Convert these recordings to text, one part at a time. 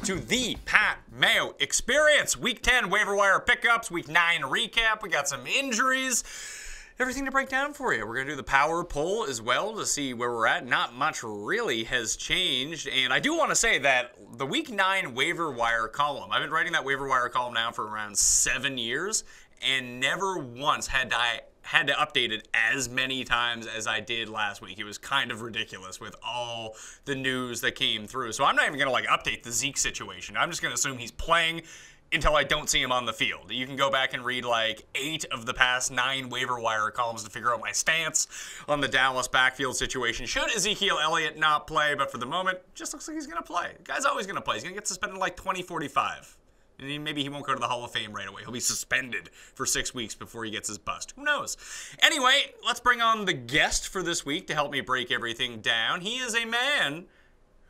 to the Pat Mayo Experience. Week 10 waiver wire pickups, Week 9 recap. We got some injuries, everything to break down for you. We're going to do the power poll as well to see where we're at. Not much really has changed. And I do want to say that the Week 9 waiver wire column, I've been writing that waiver wire column now for around 7 years, and never once had to update it as many times as I did last week. It was kind of ridiculous with all the news that came through. So I'm not even going to update the Zeke situation. I'm just going to assume he's playing until I don't see him on the field. You can go back and read 8 of the past 9 waiver wire columns to figure out my stance on the Dallas backfield situation. Should Ezekiel Elliott not play? But for the moment, just looks like he's going to play. The guy's always going to play. He's going to get suspended 2045. And maybe he won't go to the Hall of Fame right away. He'll be suspended for 6 weeks before he gets his bust. Who knows? Anyway, let's bring on the guest for this week to help me break everything down. He is a man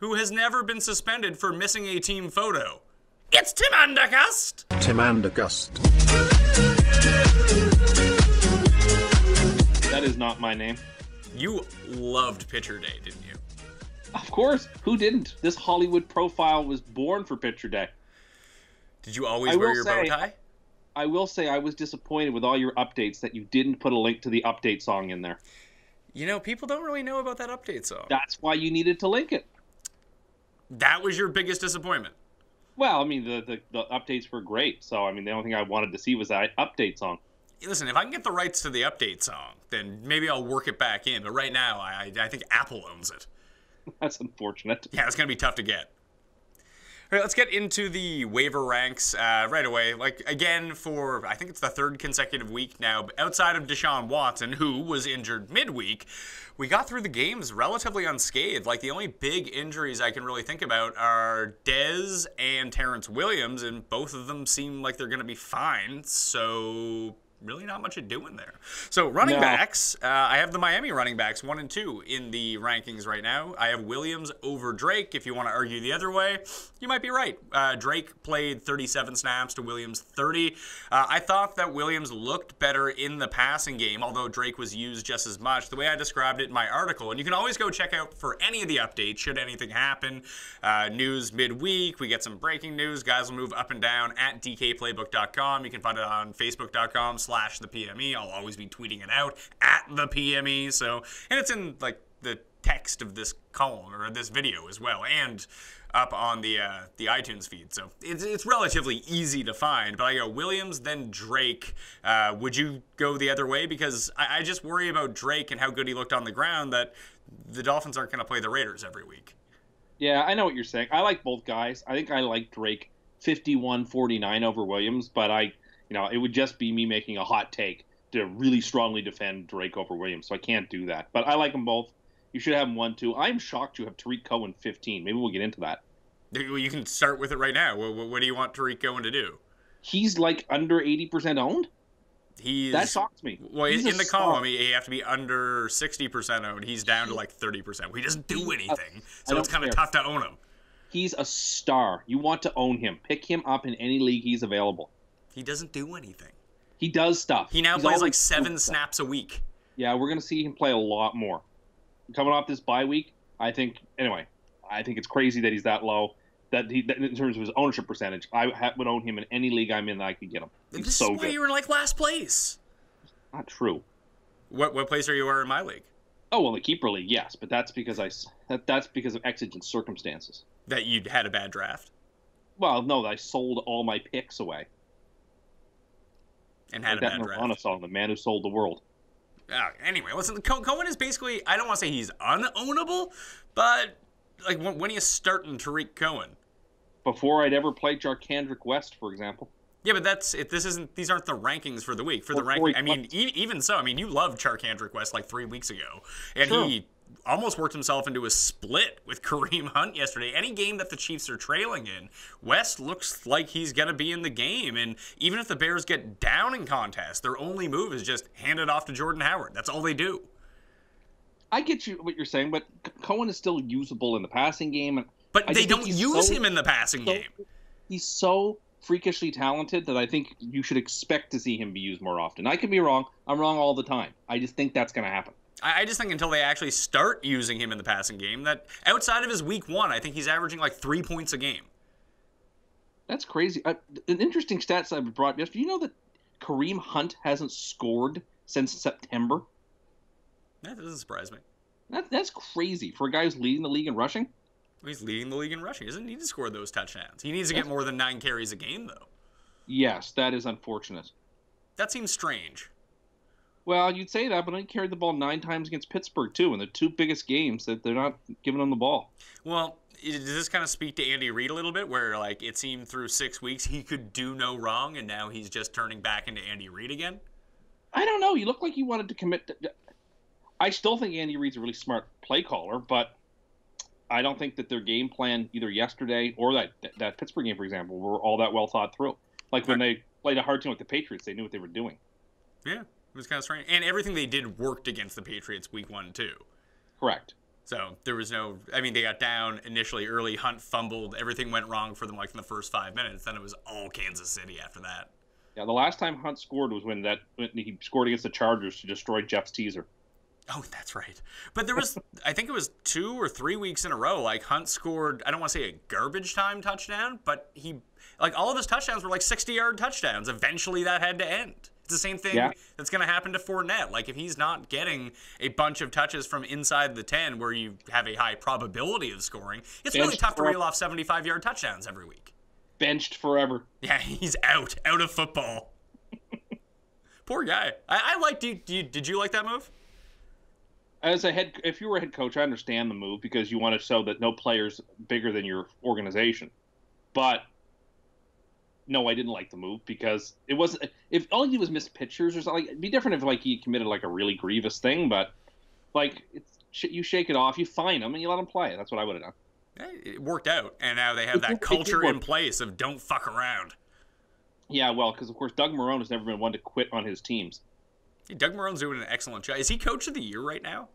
who has never been suspended for missing a team photo. It's Tim Andergust. Tim Andergust. That is not my name. You loved Pitcher Day, didn't you? Of course. Who didn't? This Hollywood profile was born for Pitcher Day. Did you always wear your bow tie? I will say I was disappointed with all your updates that you didn't put a link to the update song in there. You know, people don't really know about that update song. That's why you needed to link it. That was your biggest disappointment? Well, I mean, the updates were great. So, I mean, the only thing I wanted to see was that update song. Listen, if I can get the rights to the update song, then maybe I'll work it back in. But right now, I think Apple owns it. That's unfortunate. Yeah, it's going to be tough to get. All right, let's get into the waiver ranks right away. Again, for I think it's the 3rd consecutive week now, outside of Deshaun Watson, who was injured midweek, we got through the games relatively unscathed. The only big injuries I can really think about are Dez and Terrence Williams, and both of them seem like they're going to be fine, so really not much to do in there. So running backs, I have the Miami running backs 1 and 2 in the rankings right now. I have Williams over Drake. If you want to argue the other way, you might be right. Drake played 37 snaps to Williams 30. I thought that Williams looked better in the passing game, although Drake was used just as much. The way I described it in my article, and you can always go check out for any of the updates should anything happen. News midweek, we get some breaking news. Guys will move up and down at dkplaybook.com. You can find it on facebook.com/the PME. I'll always be tweeting it out at the PME. So, and it's in the text of this column or this video as well, and up on the iTunes feed. So it's relatively easy to find. But I go Williams, then Drake. Would you go the other way? Because I just worry about Drake and how good he looked on the ground, that the Dolphins aren't going to play the Raiders every week. Yeah, I know what you're saying. I like both guys. I think I like Drake 51-49 over Williams, but it would just be me making a hot take to really strongly defend Drake over Williams, so I can't do that. But I like them both. You should have them 1-2. I'm shocked you have Tariq Cohen 15. Maybe we'll get into that. You can start with it right now. What do you want Tariq Cohen to do? He's under 80% owned? That shocks me. Well, in the column, you have to be under 60% owned. He's down to 30%. Well, he doesn't do anything, so it's kind of tough to own him. He's a star. You want to own him. Pick him up in any league he's available. He doesn't do anything. He does stuff. He now plays 7 snaps a week. Yeah, we're going to see him play a lot more. Coming off this bye week, I think it's crazy that he's that low. That in terms of his ownership percentage, I would own him in any league I'm in that I could get him. This is why you're in last place. Not true. What place are you in my league? Oh, well, the keeper league, yes, but that's because of exigent circumstances. That you had a bad draft. Well, no, I sold all my picks away. And had a bad draft. Nirvana song, the man who sold the world. Anyway, listen, Cohen is basically, I don't want to say he's unownable, but when are you starting Tariq Cohen? Before I'd ever played Jarkandrick West, for example. Yeah, but these aren't the rankings for the week. For the ranking, I mean, even so, you loved Jarkandrick West 3 weeks ago, and sure. He almost worked himself into a split with Kareem Hunt yesterday. Any game that the Chiefs are trailing in, West looks like he's going to be in the game. And even if the Bears get down in contest, their only move is just hand it off to Jordan Howard. That's all they do. I get what you're saying, but Cohen is still usable in the passing game. But they don't use him in the passing game. He's so freakishly talented that I think you should expect to see him be used more often. I could be wrong. I'm wrong all the time. I just think that's going to happen. I just think until they actually start using him in the passing game, that outside of his week 1, I think he's averaging 3 points a game. That's crazy. An interesting stats I brought yesterday. You know that Kareem Hunt hasn't scored since September? That doesn't surprise me. That's crazy for a guy who's leading the league in rushing. He's leading the league in rushing. He doesn't need to score those touchdowns. He needs to get more than 9 carries a game, though. Yes, that is unfortunate. That seems strange. Well, you'd say that, but he carried the ball 9 times against Pittsburgh, too, in the 2 biggest games that they're not giving him the ball. Well, does this kind of speak to Andy Reid a little bit, where like it seemed through 6 weeks he could do no wrong, and now he's just turning back into Andy Reid again? I don't know. You look like you wanted to commit. I still think Andy Reid's a really smart play caller, but I don't think that their game plan either yesterday or that Pittsburgh game, for example, were all that well thought through. Like when they played a hard team like the Patriots, they knew what they were doing. Yeah, it was kind of strange. And everything they did worked against the Patriots week 1 too. Correct. So there was no, I mean, they got down initially early. Hunt fumbled. Everything went wrong for them like in the first 5 minutes. Then it was all Kansas City after that. Yeah, the last time Hunt scored was when he scored against the Chargers to destroy Jeff's teaser. Oh, that's right. But there was, I think it was 2 or 3 weeks in a row, like Hunt scored, I don't want to say a garbage time touchdown, but all of his touchdowns were like 60-yard touchdowns. Eventually that had to end. It's the same thing that's going to happen to Fournette. Like if he's not getting a bunch of touches from inside the 10 where you have a high probability of scoring, it's really tough to reel off 75-yard touchdowns every week. Benched forever. Yeah, he's out of football. Poor guy. I liked, did you like that move? If you were a head coach, I understand the move because you want to show that no player's bigger than your organization. But no, I didn't like the move because it wasn't. If all he did was miss pitchers or something, it'd be different if like he committed like a really grievous thing. But like you shake it off, you fine him, and you let him play. That's what I would have done. It worked out, and now they have that culture in place of don't fuck around. Yeah, well, because of course Doug Marrone has never been one to quit on his teams. Doug Marrone's doing an excellent job. Is he coach of the year right now?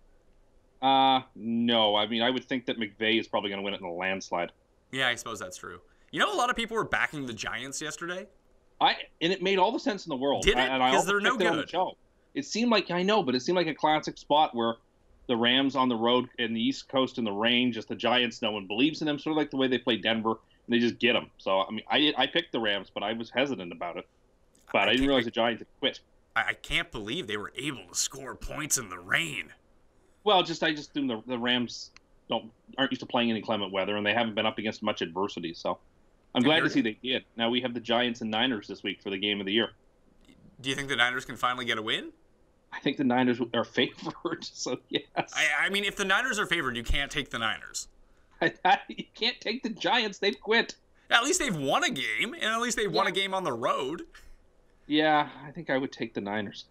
No. I mean, I would think that McVay is probably going to win it in a landslide. Yeah, I suppose that's true. You know, a lot of people were backing the Giants yesterday. And it made all the sense in the world. Did it? Because they're no good. It seemed like, I know, but it seemed like a classic spot where the Rams on the road in the East Coast in the rain, just the Giants, no one believes in them, sort of like the way they play Denver, and they just get them. So, I mean, I picked the Rams, but I was hesitant about it. But I didn't realize the Giants had quit. I can't believe they were able to score points in the rain. Well, I just assume the Rams aren't used to playing in inclement weather, and they haven't been up against much adversity. So I'm glad to see they did. Now we have the Giants and Niners this week for the game of the year. Do you think the Niners can finally get a win? I think the Niners are favored, so yes. I mean, if the Niners are favored, you can't take the Niners. You can't take the Giants. They've quit. At least they've won a game, and at least they've won a game on the road. Yeah, I think I would take the Niners.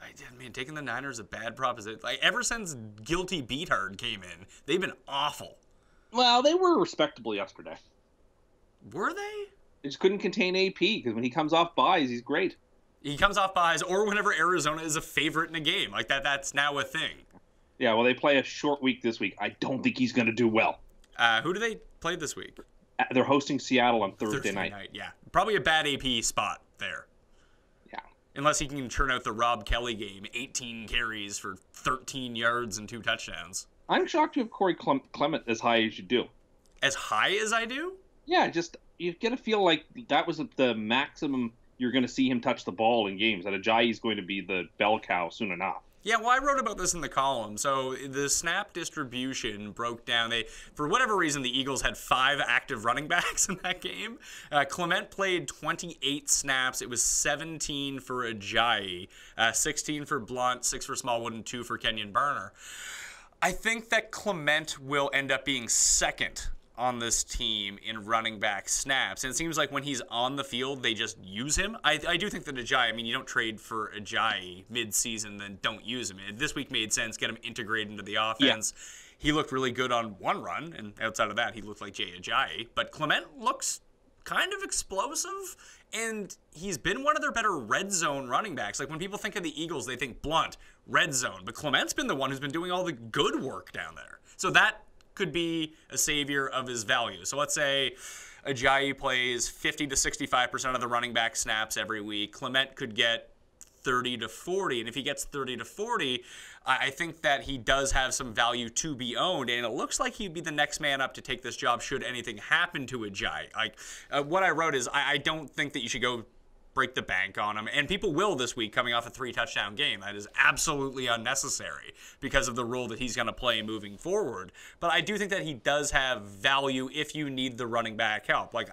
I mean, taking the Niners is a bad proposition. Like, ever since Guilty Beathard came in, they've been awful. Well, they were respectable yesterday. Were they? They just couldn't contain AP, because when he comes off buys, he's great. He comes off buys, or whenever Arizona is a favorite in a game. Like, that's now a thing. Yeah, well, they play a short week this week. I don't think he's going to do well. Who do they play this week? They're hosting Seattle on Thursday night. Yeah, probably a bad AP spot there. Yeah. Unless he can turn out the Rob Kelly game, 18 carries for 13 yards and 2 touchdowns. I'm shocked you have Corey Clement as high as you do. As high as I do? Yeah, just you get a feel like that was the maximum you're going to see him touch the ball in games. That Ajayi's going to be the bell cow soon enough. Yeah, well, I wrote about this in the column. So the snap distribution broke down. For whatever reason, the Eagles had 5 active running backs in that game. Clement played 28 snaps. It was 17 for Ajayi, 16 for Blunt, 6 for Smallwood, and 2 for Kenyon Barner. I think that Clement will end up being second on this team in running back snaps. And it seems like when he's on the field, they just use him. I do think that Ajayi, I mean, you don't trade for Ajayi mid-season, then don't use him. This week made sense, get him integrated into the offense. Yeah. He looked really good on one run, and outside of that, he looked like Jay Ajayi. But Clement looks kind of explosive, and he's been one of their better red zone running backs. Like when people think of the Eagles, they think Blunt, red zone. But Clement's been the one who's been doing all the good work down there. So that could be a savior of his value. So let's say Ajayi plays 50 to 65% of the running back snaps every week. Clement could get 30 to 40. And if he gets 30 to 40, I think that he does have some value to be owned. And it looks like he'd be the next man up to take this job should anything happen to Ajayi. Like, what I wrote is I don't think that you should go break the bank on him. And people will this week coming off a 3-touchdown game. That is absolutely unnecessary because of the role that he's going to play moving forward. But I do think that he does have value if you need the running back help. Like,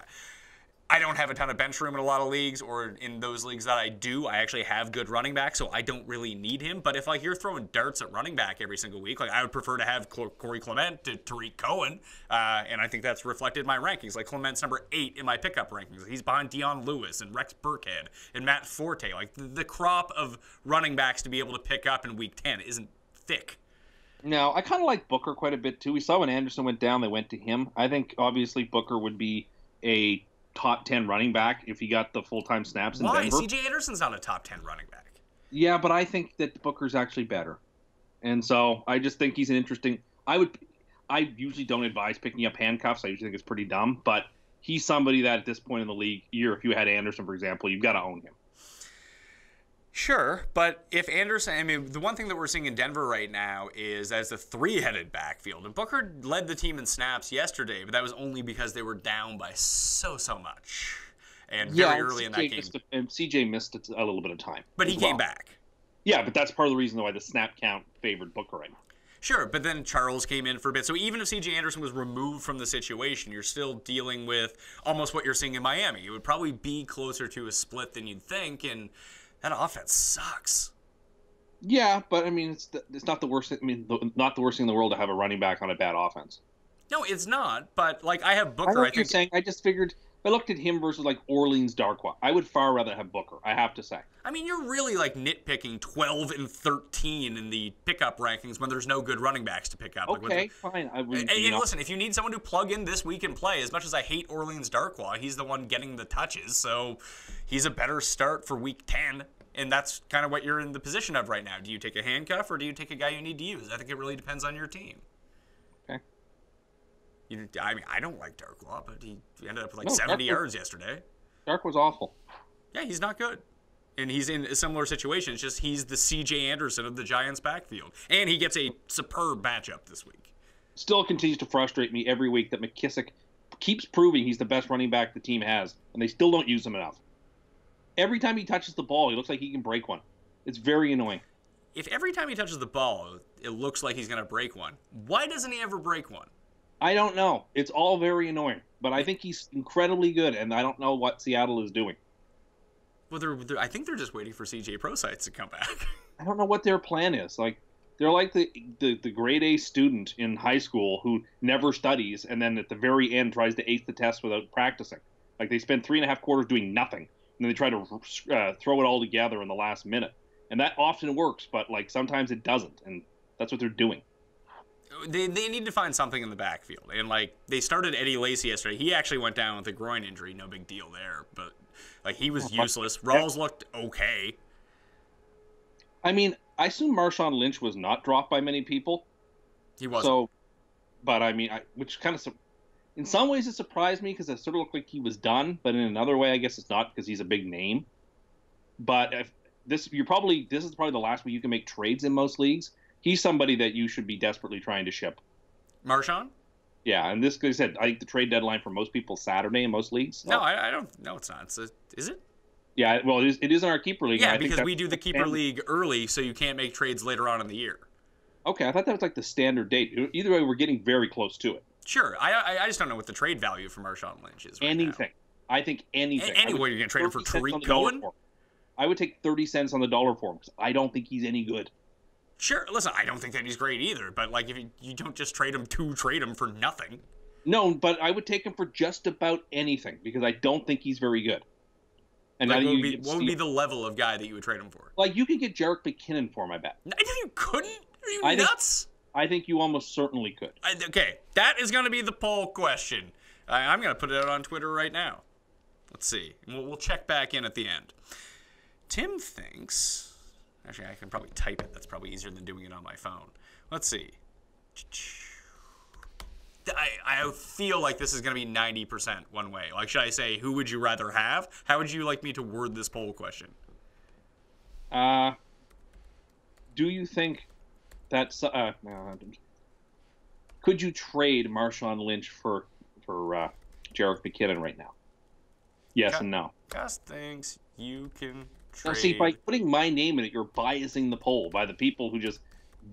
I don't have a ton of bench room in a lot of leagues, or in those leagues that I do, I actually have good running backs, so I don't really need him. But if like you're throwing darts at running back every single week, like I would prefer to have Corey Clement to Tariq Cohen, and I think that's reflected in my rankings. Like Clement's number 8 in my pickup rankings. He's behind Dion Lewis and Rex Burkhead and Matt Forte. Like the crop of running backs to be able to pick up in week 10 isn't thick. No, I kind of like Booker quite a bit too. We saw when Anderson went down, they went to him. I think obviously Booker would be a top 10 running back if he got the fulltime snaps in Denver. Why? C.J. Anderson's not a top 10 running back. Yeah, but I think that Booker's actually better. And so I just think he's an interesting... I usually don't advise picking up handcuffs. I usually think it's pretty dumb. But he's somebody that at this point in the league, if you had Anderson, for example, you've got to own him. Sure, but if Anderson, I mean, the one thing that we're seeing in Denver right now is as a 3-headed backfield. And Booker led the team in snaps yesterday, but that was only because they were down by so much. And very early in that game. And CJ missed a little bit of time. But he came back. Yeah, but that's part of the reason why the snap count favored Booker right now. Sure, but then Charles came in for a bit. So even if C.J. Anderson was removed from the situation, you're still dealing with almost what you're seeing in Miami. It would probably be closer to a split than you'd think, and that offense sucks. Yeah, but I mean, it's not the worst. I mean, not the worst thing in the world to have a running back on a bad offense. No, it's not. But like, I have Booker. I know what you're saying. I just figured. I looked at him versus like Orleans Darkwa. I would far rather have Booker. I have to say. I mean, you're really like nitpicking 12 and 13 in the pickup rankings when there's no good running backs to pick up. Okay, fine. And listen, if you need someone to plug in this week and play, as much as I hate Orleans Darkwa, he's the one getting the touches, so he's a better start for week 10. And that's kind of what you're in the position of right now. Do you take a handcuff or do you take a guy you need to use? I think it really depends on your team. Okay. I mean, I don't like Darkwa, but he ended up with 70 yards yesterday. Dark was awful. Yeah, he's not good. And he's in a similar situation. It's just he's the C.J. Anderson of the Giants' backfield. And he gets a superb matchup this week. Still continues to frustrate me every week that McKissick keeps proving he's the best running back the team has, and they still don't use him enough. Every time he touches the ball, he looks like he can break one. It's very annoying. If every time he touches the ball, it looks like he's going to break one, why doesn't he ever break one? I don't know. It's all very annoying. But I think he's incredibly good, and I don't know what Seattle is doing. Well, I think they're just waiting for C.J. Proscites to come back. I don't know what their plan is. Like, they're like the grade A student in high school who never studies and then at the very end tries to ace the test without practicing. Like, they spend 3.5 quarters doing nothing. And then they try to throw it all together in the last minute. And that often works, but like sometimes it doesn't. And that's what they're doing. They need to find something in the backfield. And like they started Eddie Lacy yesterday. He actually went down with a groin injury. No big deal there. But like he was useless. Rawls looked okay. I mean, I assume Marshawn Lynch was not dropped by many people. He wasn't. So, but I mean, which kind of... In some ways, it surprised me because it sort of looked like he was done. But in another way, I guess it's not because he's a big name. But if this is probably the last week you can make trades in most leagues. He's somebody that you should be desperately trying to ship. Marshawn? Yeah, and this, like I said, I think the trade deadline for most people is Saturday in most leagues. So. No, I don't. No, it's not. Is it? Yeah, well, it is in our keeper league. Yeah, because we do the keeper league early, so you can't make trades later on in the year. Okay, I thought that was like the standard date. Either way, we're getting very close to it. Sure. I just don't know what the trade value for Marshawn Lynch is right anything. now. I think anything. Anyway, you're going to trade him for Tariq Cohen? I would take 30 cents on the dollar for him because I don't think he's any good. Sure. Listen, I don't think that he's great either, but like if you don't just trade him for nothing. No, but I would take him for just about anything because I don't think he's very good. And like, what would be the level of guy that you would trade him for? Like, you could get Jerick McKinnon for him, I bet. No, you couldn't? Are you nuts? I think you almost certainly could. Okay, that is going to be the poll question. I'm going to put it out on Twitter right now. Let's see. We'll check back in at the end. Tim thinks... Actually, I can probably type it. That's probably easier than doing it on my phone. Let's see. I feel like this is going to be 90% one way. Like, should I say, who would you rather have? How would you like me to word this poll question? Do you think that's could you trade Marshawn Lynch for Jerick McKinnon right now? Yes and no. Gus thinks you can trade. Now, see, by putting my name in it, you're biasing the poll by the people who just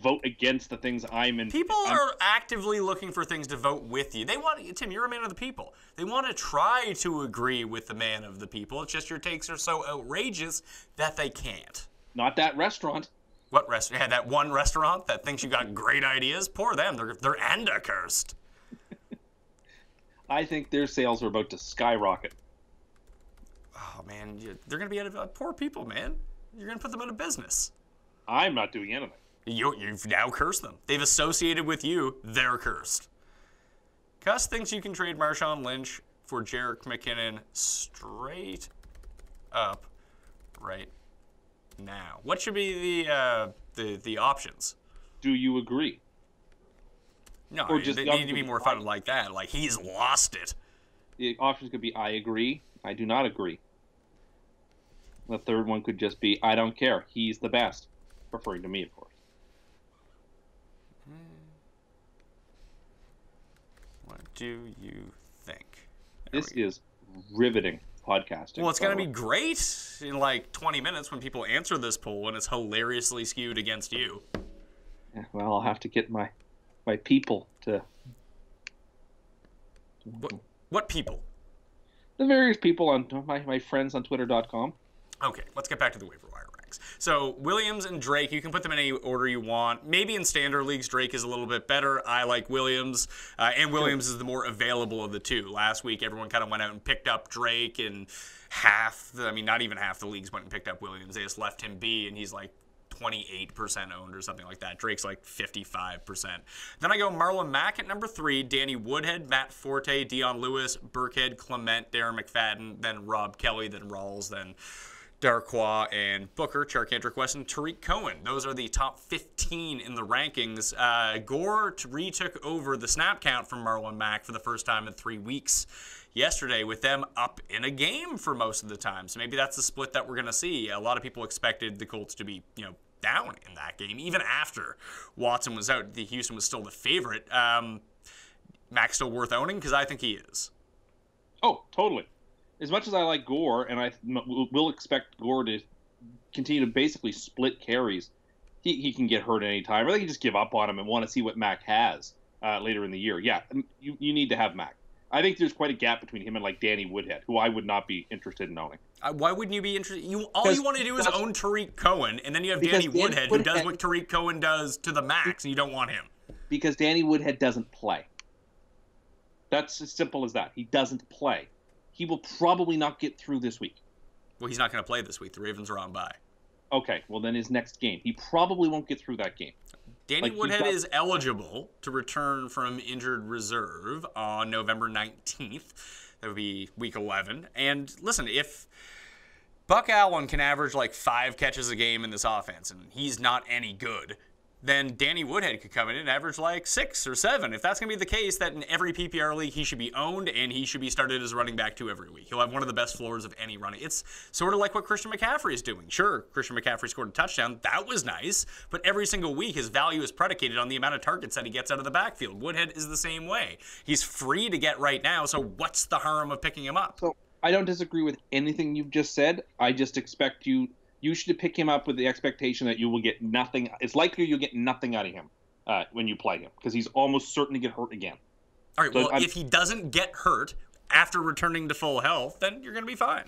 vote against the things I'm in. People are actively looking for things to vote with you. They want, Tim, you're a man of the people. They want to try to agree with the man of the people. It's just your takes are so outrageous that they can't. Not that restaurant. What restaurant? Yeah, that one restaurant that thinks you got great ideas. Poor them. They're enda cursed. I think their sales are about to skyrocket. Oh, man. They're going to be out of poor people, man. You're going to put them out of business. I'm not doing anything. You've now cursed them. They've associated with you. They're cursed. Cuss thinks you can trade Marshawn Lynch for Jerick McKinnon straight up right now. What should be the options? Do you agree? No, or just they need to be more fun like that. Like, he's lost it. The options could be I agree, I do not agree. The third one could just be I don't care, he's the best. Referring to me, of course. What do you think? This is riveting podcasting. Well, it's going to be great in like 20 minutes when people answer this poll and it's hilariously skewed against you. Yeah, well, I'll have to get my people to... What people? The various people on my friends on Twitter.com. Okay, let's get back to the waiver wire ranks. So Williams and Drake, you can put them in any order you want. Maybe in standard leagues, Drake is a little bit better. I like Williams, and Williams is the more available of the two. Last week, everyone kind of went out and picked up Drake, and not even half the leagues went and picked up Williams. They just left him be, and he's like 28% owned or something like that. Drake's like 55%. Then I go Marlon Mack at number 3, Danny Woodhead, Matt Forte, Dion Lewis, Burkhead, Clement, Darren McFadden, then Rob Kelly, then Rawls, then Darquois and Booker, Charkandrick West, and Tariq Cohen. Those are the top 15 in the rankings. Gore retook over the snap count from Marlon Mack for the first time in 3 weeks yesterday, with them up in a game for most of the time. So maybe that's the split that we're going to see. A lot of people expected the Colts to be, down in that game. Even after Watson was out, the Houston was still the favorite. Mack's still worth owning? Because I think he is. Oh, totally. As much as I like Gore, and I will expect Gore to continue to basically split carries, he can get hurt at any time. Or they can just give up on him and want to see what Mack has later in the year. Yeah, you need to have Mack. I think there's quite a gap between him and like Danny Woodhead, who I would not be interested in owning. Why wouldn't you be interested? All you want to do is own Tariq Cohen, and then you have Danny Woodhead, who does what Tariq Cohen does to the max, and you don't want him. Because Danny Woodhead doesn't play. That's as simple as that. He doesn't play. He will probably not get through this week. Well, he's not going to play this week. The Ravens are on bye. Okay, well then his next game. He probably won't get through that game. Danny Woodhead is eligible to return from injured reserve on November 19th. That would be week 11. And listen, if Buck Allen can average like 5 catches a game in this offense, and he's not any good, then Danny Woodhead could come in and average like 6 or 7. If that's going to be the case, that in every PPR league he should be owned and he should be started as running back 2 every week. He'll have one of the best floors of any running. It's sort of like what Christian McCaffrey is doing. Sure, Christian McCaffrey scored a touchdown. That was nice. But every single week his value is predicated on the amount of targets that he gets out of the backfield. Woodhead is the same way. He's free to get right now, so what's the harm of picking him up? So I don't disagree with anything you've just said. I just expect you should pick him up with the expectation that you will get nothing. It's likely you'll get nothing out of him when you play him, because he's almost certain to get hurt again. All right, well, if he doesn't get hurt after returning to full health, then you're going to be fine.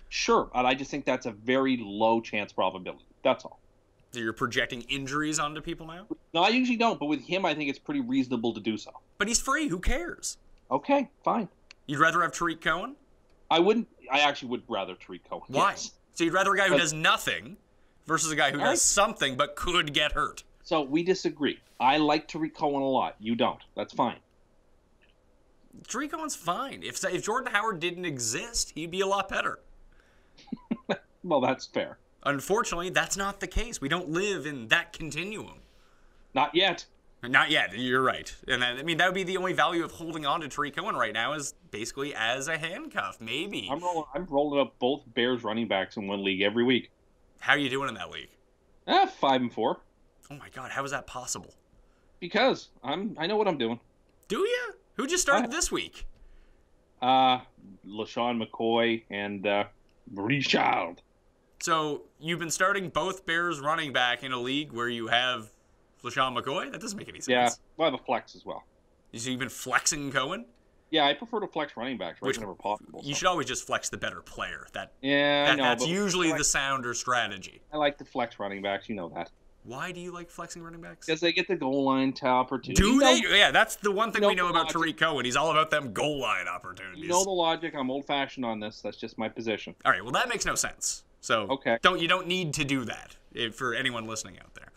Sure, and I just think that's a very low chance probability. That's all. So you're projecting injuries onto people now? No, I usually don't, but with him, I think it's pretty reasonable to do so. But he's free. Who cares? Okay, fine. You'd rather have Tariq Cohen? I wouldn't. I actually would rather Tariq Cohen. Why? Yes. So you'd rather a guy who does nothing versus a guy who does something but could get hurt. So we disagree. I like Tariq Cohen a lot. You don't. That's fine. Tariq Cohen's fine. If Jordan Howard didn't exist, he'd be a lot better. Well, that's fair. Unfortunately, that's not the case. We don't live in that continuum. Not yet. Not yet. You're right. And that would be the only value of holding on to Tariq Cohen right now, is basically as a handcuff, maybe. I'm rolling up both Bears running backs in one league every week. How are you doing in that league? 5-4. Oh my God, how is that possible? Because I know what I'm doing. Do you? Who'd you start this week? LaShawn McCoy and Richard. So you've been starting both Bears running back in a league where you have LaShawn McCoy? That doesn't make any sense. Yeah, well, I have a flex as well. So you've been flexing Cohen? Yeah, I prefer to flex running backs whenever possible. You should always just flex the better player. That's usually the sounder strategy. I like to flex running backs, you know that. Why do you like flexing running backs? Because they get the goal line opportunity. Do they? Yeah, that's the one thing we know about Tariq Cohen. He's all about them goal line opportunities. You know the logic. I'm old-fashioned on this. That's just my position. All right, well, that makes no sense. So okay. You don't need to do that for anyone listening out there.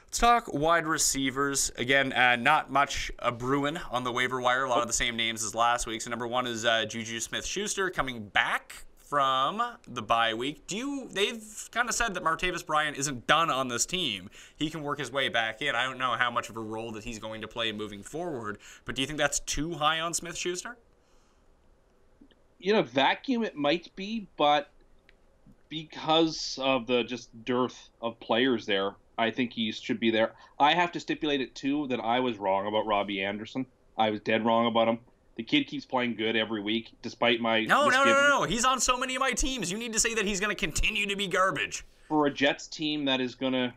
Let's talk wide receivers. Again, not much brewing on the waiver wire. A lot of the same names as last week. So number one is Juju Smith-Schuster coming back from the bye week. They've kind of said that Martavis Bryant isn't done on this team. He can work his way back in. I don't know how much of a role that he's going to play moving forward, but do you think that's too high on Smith-Schuster? In a vacuum, it might be, but because of the just dearth of players there, I think he should be there. I have to stipulate it, too, that I was wrong about Robbie Anderson. I was dead wrong about him. The kid keeps playing good every week, despite my No. He's on so many of my teams. You need to say that he's going to continue to be garbage. For a Jets team that is going to,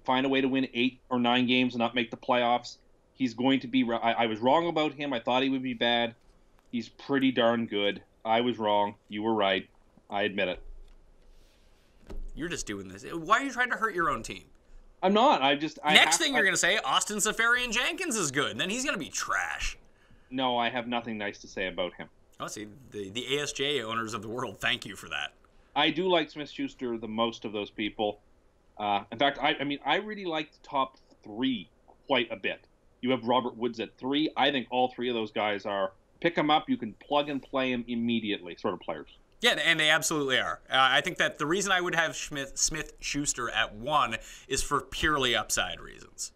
find a way to win 8 or 9 games and not make the playoffs, he's going to be... I was wrong about him. I thought he would be bad. He's pretty darn good. I was wrong. You were right. I admit it. You're just doing this. Why are you trying to hurt your own team? I'm not. Next thing you're going to say, Austin Seferian-Jenkins is good. And then he's going to be trash. No, I have nothing nice to say about him. Oh, see, the ASJ owners of the world, thank you for that. I do like Smith-Schuster the most of those people. In fact, I really like the top 3 quite a bit. You have Robert Woods at 3. I think all 3 of those guys are pick them up. You can plug and play them immediately sort of players. Yeah, and they absolutely are. I think that the reason I would have Smith-Schuster at 1 is for purely upside reasons.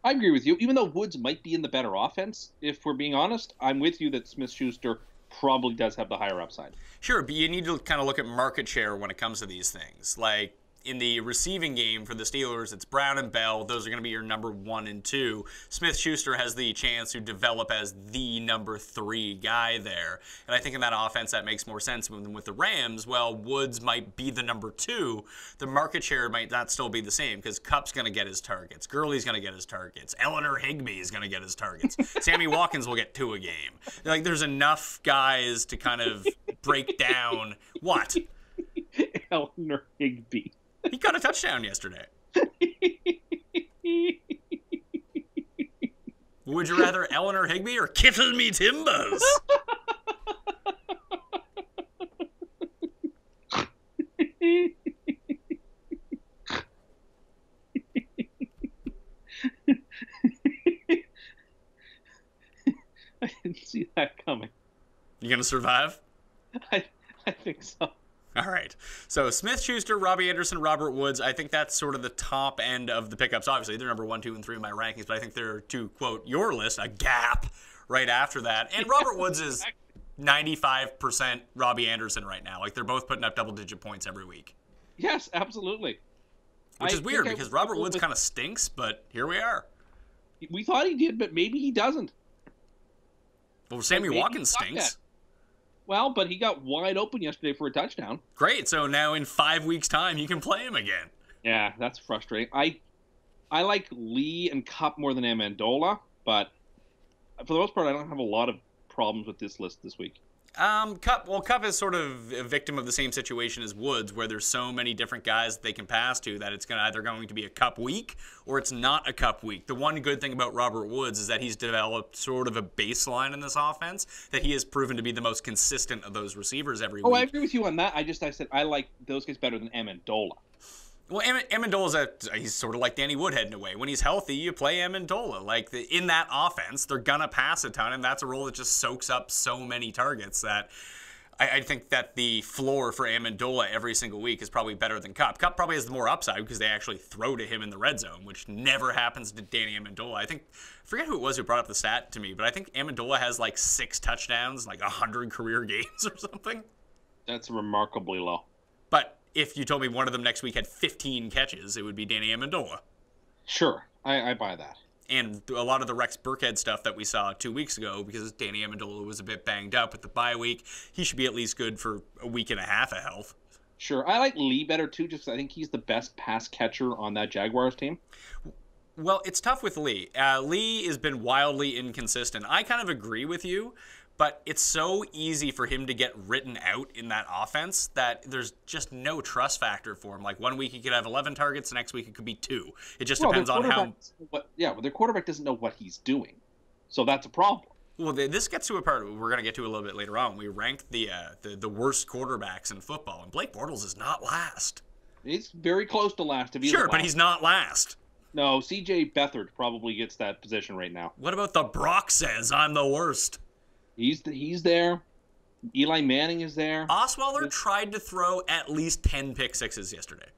I agree with you. Even though Woods might be in the better offense, if we're being honest, I'm with you that Smith-Schuster probably does have the higher upside. Sure, but you need to kind of look at market share when it comes to these things. Like, in the receiving game for the Steelers, it's Brown and Bell. Those are going to be your number 1 and 2. Smith-Schuster has the chance to develop as the number 3 guy there. And I think in that offense, that makes more sense than with the Rams. Well, Woods might be the number 2. The market share might not still be the same because Kupp's going to get his targets. Gurley's going to get his targets. Eleanor Higbee is going to get his targets. Sammy Watkins will get 2 a game. Like, there's enough guys to kind of break down. What? Eleanor Higbee. He caught a touchdown yesterday. Would you rather Eleanor Higbee or Kittle Me Timbers? I didn't see that coming. You gonna survive? I think so. All right. So Smith-Schuster, Robbie Anderson, Robert Woods. I think that's sort of the top end of the pickups. Obviously, they're number 1, 2, and 3 in my rankings, but I think they're, to quote your list, a gap right after that. And Robert Woods is 95% Robbie Anderson right now. Like, they're both putting up double-digit points every week. Yes, absolutely. Which is weird because Robert Woods kind of stinks, but here we are. We thought he did, but maybe he doesn't. Well, Sammy Watkins stinks. Well, but he got wide open yesterday for a touchdown. Great. So now in 5 weeks' time, you can play him again. Yeah, that's frustrating. I like Lee and Kupp more than Amendola, but for the most part, I don't have a lot of problems with this list this week. Kupp is sort of a victim of the same situation as Woods, where there's so many different guys that they can pass to that it's either going to be a Kupp week or it's not a Kupp week. The one good thing about Robert Woods is that he's developed sort of a baseline in this offense that he has proven to be the most consistent of those receivers every week. Oh, I agree with you on that. I said I like those guys better than Amendola. Well, Amendola's he's sort of like Danny Woodhead in a way. When he's healthy, you play Amendola. Like, in that offense, they're going to pass a ton, and that's a role that just soaks up so many targets that I think that the floor for Amendola every single week is probably better than Kupp. Kupp probably has the more upside because they actually throw to him in the red zone, which never happens to Danny Amendola. I forget who it was who brought up the stat to me, but I think Amendola has like 6 touchdowns, like 100 career games or something. That's remarkably low. But if you told me one of them next week had 15 catches, it would be Danny Amendola. Sure, I buy that. And a lot of the Rex Burkhead stuff that we saw 2 weeks ago, because Danny Amendola was a bit banged up with the bye week, he should be at least good for a week and a half of health. Sure. I like Lee better, too, just because I think he's the best pass catcher on that Jaguars team. Well, it's tough with Lee. Lee has been wildly inconsistent. I kind of agree with you, but it's so easy for him to get written out in that offense that there's just no trust factor for him. Like, one week he could have 11 targets, the next week it could be 2. It just depends on how... Well, their quarterback doesn't know what he's doing. So that's a problem. Well, this gets to a part we're going to get to a little bit later on. We ranked the worst quarterbacks in football, and Blake Bortles is not last. He's very close to last. Sure, but he's not last. No, C.J. Beathard probably gets that position right now. What about the Brock says I'm the worst? He's there. Eli Manning is there. Osweiler tried to throw at least 10 pick sixes yesterday.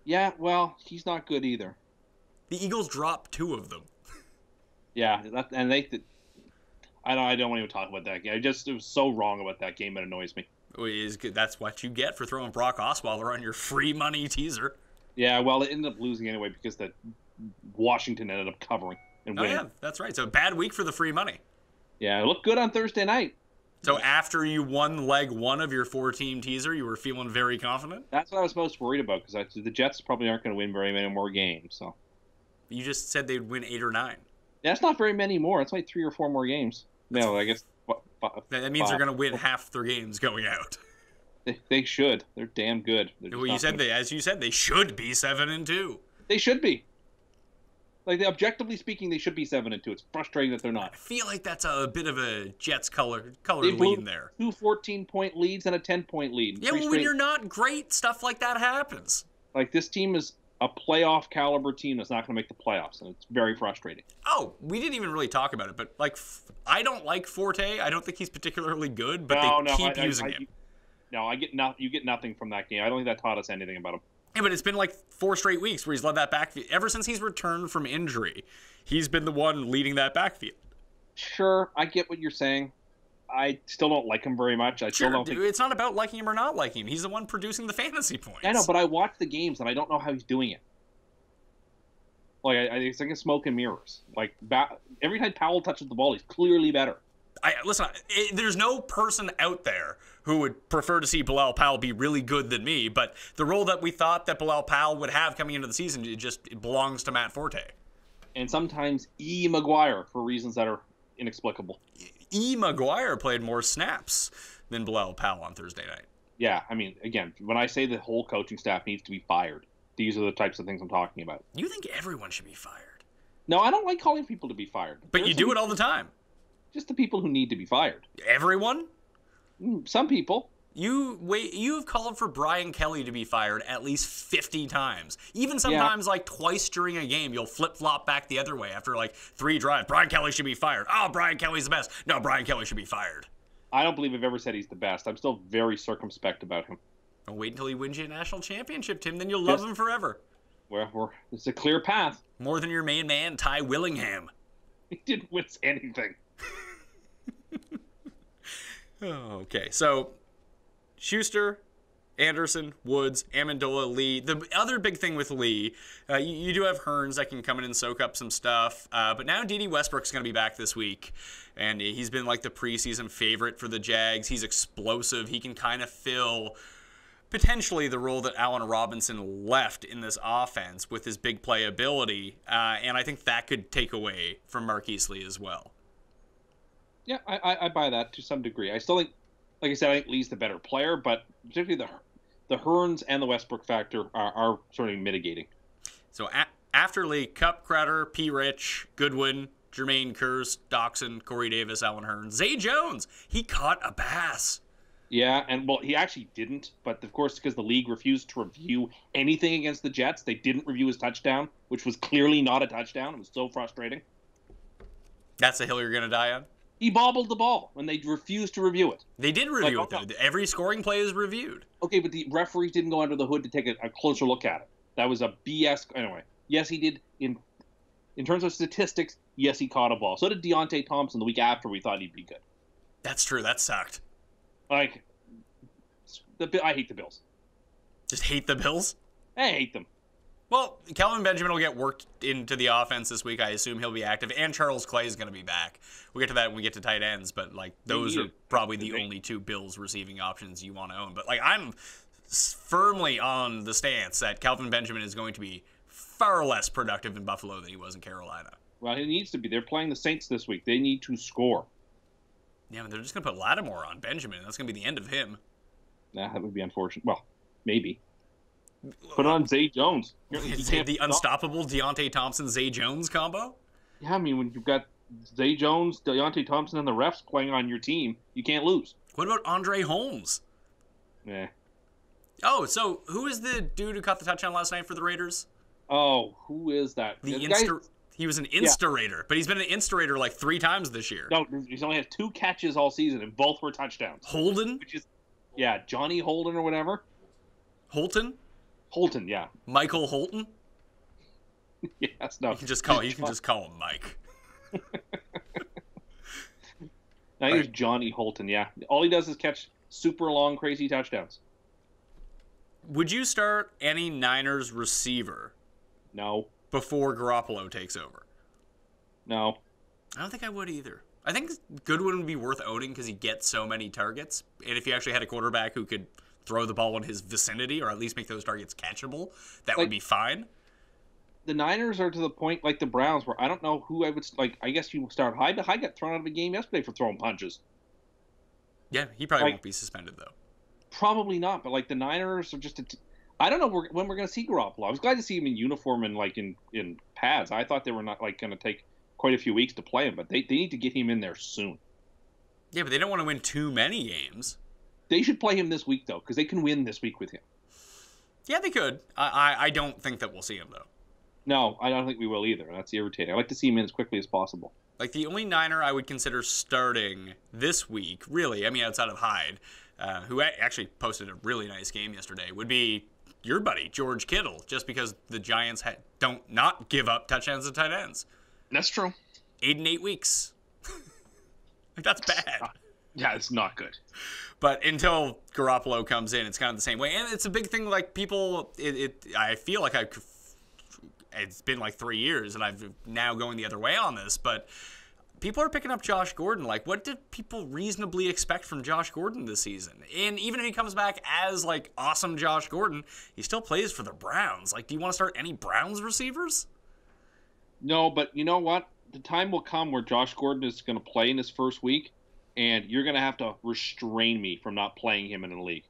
Yeah, well, he's not good either. The Eagles dropped 2 of them. Yeah, I don't want to even talk about that game. It was so wrong about that game. It annoys me. That's what you get for throwing Brock Osweiler on your free money teaser. Yeah, well, it ended up losing anyway because Washington ended up covering and winning. Oh, yeah, that's right. So a bad week for the free money. Yeah, it looked good on Thursday night. So after you won leg 1 of your 4-team teaser, you were feeling very confident? That's what I was most worried about because the Jets probably aren't going to win very many more games. So you just said they'd win 8 or 9. That's not very many more. It's like 3 or 4 more games. No, I guess... That means they're going to win half their games going out. They should. They're damn good. Well, as you said, they should be 7-2. They should be. Like, objectively speaking, they should be 7-2. It's frustrating that they're not. I feel like that's a bit of a Jets color lean there. 2 14-point leads and a 10-point lead. Yeah, well, when you're not great, stuff like that happens. Like, this team is a playoff caliber team that's not going to make the playoffs, and it's very frustrating. Oh, we didn't even really talk about it, but like, I don't like Forte. I don't think he's particularly good, but they keep using him. No, you get nothing from that game. I don't think that taught us anything about him. Yeah, but it's been like 4 straight weeks where he's led that backfield. Ever since he's returned from injury, he's been the one leading that backfield. Sure, I get what you're saying. I still don't like him very much. It's not about liking him or not liking him. He's the one producing the fantasy points. I know, but I watch the games and I don't know how he's doing it. Like, it's like a smoke and mirrors. Like, every time Powell touches the ball, he's clearly better. Listen, there's no person out there who would prefer to see Bilal Powell be really good than me, but the role that we thought that Bilal Powell would have coming into the season, it belongs to Matt Forte. And sometimes E. Maguire for reasons that are inexplicable. E. Maguire played more snaps than Bilal Powell on Thursday night. Yeah, I mean, again, when I say the whole coaching staff needs to be fired, these are the types of things I'm talking about. You think everyone should be fired? No, I don't like calling people to be fired. But you do it all the time. Just the people who need to be fired. Everyone? Some people. You've called for Brian Kelly to be fired at least 50 times. Even sometimes, like, twice during a game, you'll flip-flop back the other way after, like, 3 drives. Brian Kelly should be fired. Oh, Brian Kelly's the best. No, Brian Kelly should be fired. I don't believe I've ever said he's the best. I'm still very circumspect about him. Well, wait until he wins you a national championship, Tim. Then you'll love him forever. Well, it's a clear path. More than your main man, Ty Willingham. He didn't win anything. Okay, so Schuster, Anderson, Woods, Amendola, Lee. The other big thing with Lee, you do have Hearns that can come in and soak up some stuff, but now D.D. Westbrook's going to be back this week, and he's been like the preseason favorite for the Jags. He's explosive. He can kind of fill potentially the role that Allen Robinson left in this offense with his big playability, and I think that could take away from Marquise Lee as well. Yeah, I buy that to some degree. I still think, like I said, I think Lee's the better player, but particularly the Hearns and the Westbrook factor are sort of mitigating. So after Lee, Kupp, Crowder, P. Rich, Goodwin, Jermaine Kearse, Doxson, Corey Davis, Allen Hearns, Zay Jones. He caught a pass. Yeah, and well, he actually didn't, but of course, because the league refused to review anything against the Jets, they didn't review his touchdown, which was clearly not a touchdown. It was so frustrating. That's the hill you're going to die on? He bobbled the ball when they refused to review it. They did review it, though. Every scoring play is reviewed. Okay, but the referees didn't go under the hood to take a closer look at it. That was a BS. Anyway, yes, he did. In terms of statistics, yes, he caught a ball. So did Deontay Thompson the week after we thought he'd be good. That's true. That sucked. Like, I hate the Bills. Just hate the Bills? I hate them. Well, Kelvin Benjamin will get worked into the offense this week. I assume he'll be active, and Charles Clay is going to be back. We'll get to that when we get to tight ends, but like those are probably the only two Bills receiving options you want to own. But like I'm firmly on the stance that Kelvin Benjamin is going to be far less productive in Buffalo than he was in Carolina. Well, he needs to be. They're playing the Saints this week. They need to score. Yeah, but they're just going to put Lattimore on Benjamin. That's going to be the end of him. Nah, that would be unfortunate. Well, maybe. Put on Zay Jones. The unstoppable Deontay Thompson-Zay Jones combo? Yeah, I mean, when you've got Zay Jones, Deontay Thompson, and the refs playing on your team, you can't lose. What about Andre Holmes? Yeah. Oh, so who is the dude who caught the touchdown last night for the Raiders? Oh, who is that? He was an Insta-Raider, but he's been an Insta-Raider like 3 times this year. No, he's only had 2 catches all season, and both were touchdowns. Holden? Which is, yeah, Johnny Holden or whatever. Holton? Holton, yeah. Michael Holton? Yes, no. You can just call him Mike. I think it's Johnny Holton, yeah. All he does is catch super long, crazy touchdowns. Would you start any Niners receiver? No. Before Garoppolo takes over? No. I don't think I would either. I think Goodwin would be worth owning because he gets so many targets. And if you actually had a quarterback who could throw the ball in his vicinity or at least make those targets catchable, that would be fine. The Niners are to the point like the Browns where I don't know who I would like. I guess you start Hyde. Hyde got thrown out of a game yesterday for throwing punches. Yeah, he probably won't be suspended though. Probably not, but like the Niners are just I don't know when we're going to see Garoppolo. I was glad to see him in uniform and like in pads. I thought they were not like going to take quite a few weeks to play him, but they need to get him in there soon. Yeah, but they don't want to win too many games. They should play him this week though, because they can win this week with him. Yeah, they could. I don't think that we'll see him though. No, I don't think we will either. That's irritating. I like to see him in as quickly as possible. Like the only Niner I would consider starting this week, really, I mean outside of Hyde, who actually posted a really nice game yesterday, would be your buddy, George Kittle, just because the Giants don't not give up touchdowns to tight ends. That's true. 8 in 8 weeks. Like, that's bad. Yeah, it's not good. But until Garoppolo comes in, it's kind of the same way. And it's a big thing, like, people, I feel like it's been like 3 years, and I've now going the other way on this, but people are picking up Josh Gordon. Like, what did people reasonably expect from Josh Gordon this season? And even if he comes back as, like, awesome Josh Gordon, he still plays for the Browns. Like, do you want to start any Browns receivers? No, but you know what? The time will come where Josh Gordon is going to play in his first week, and you're going to have to restrain me from not playing him in a league.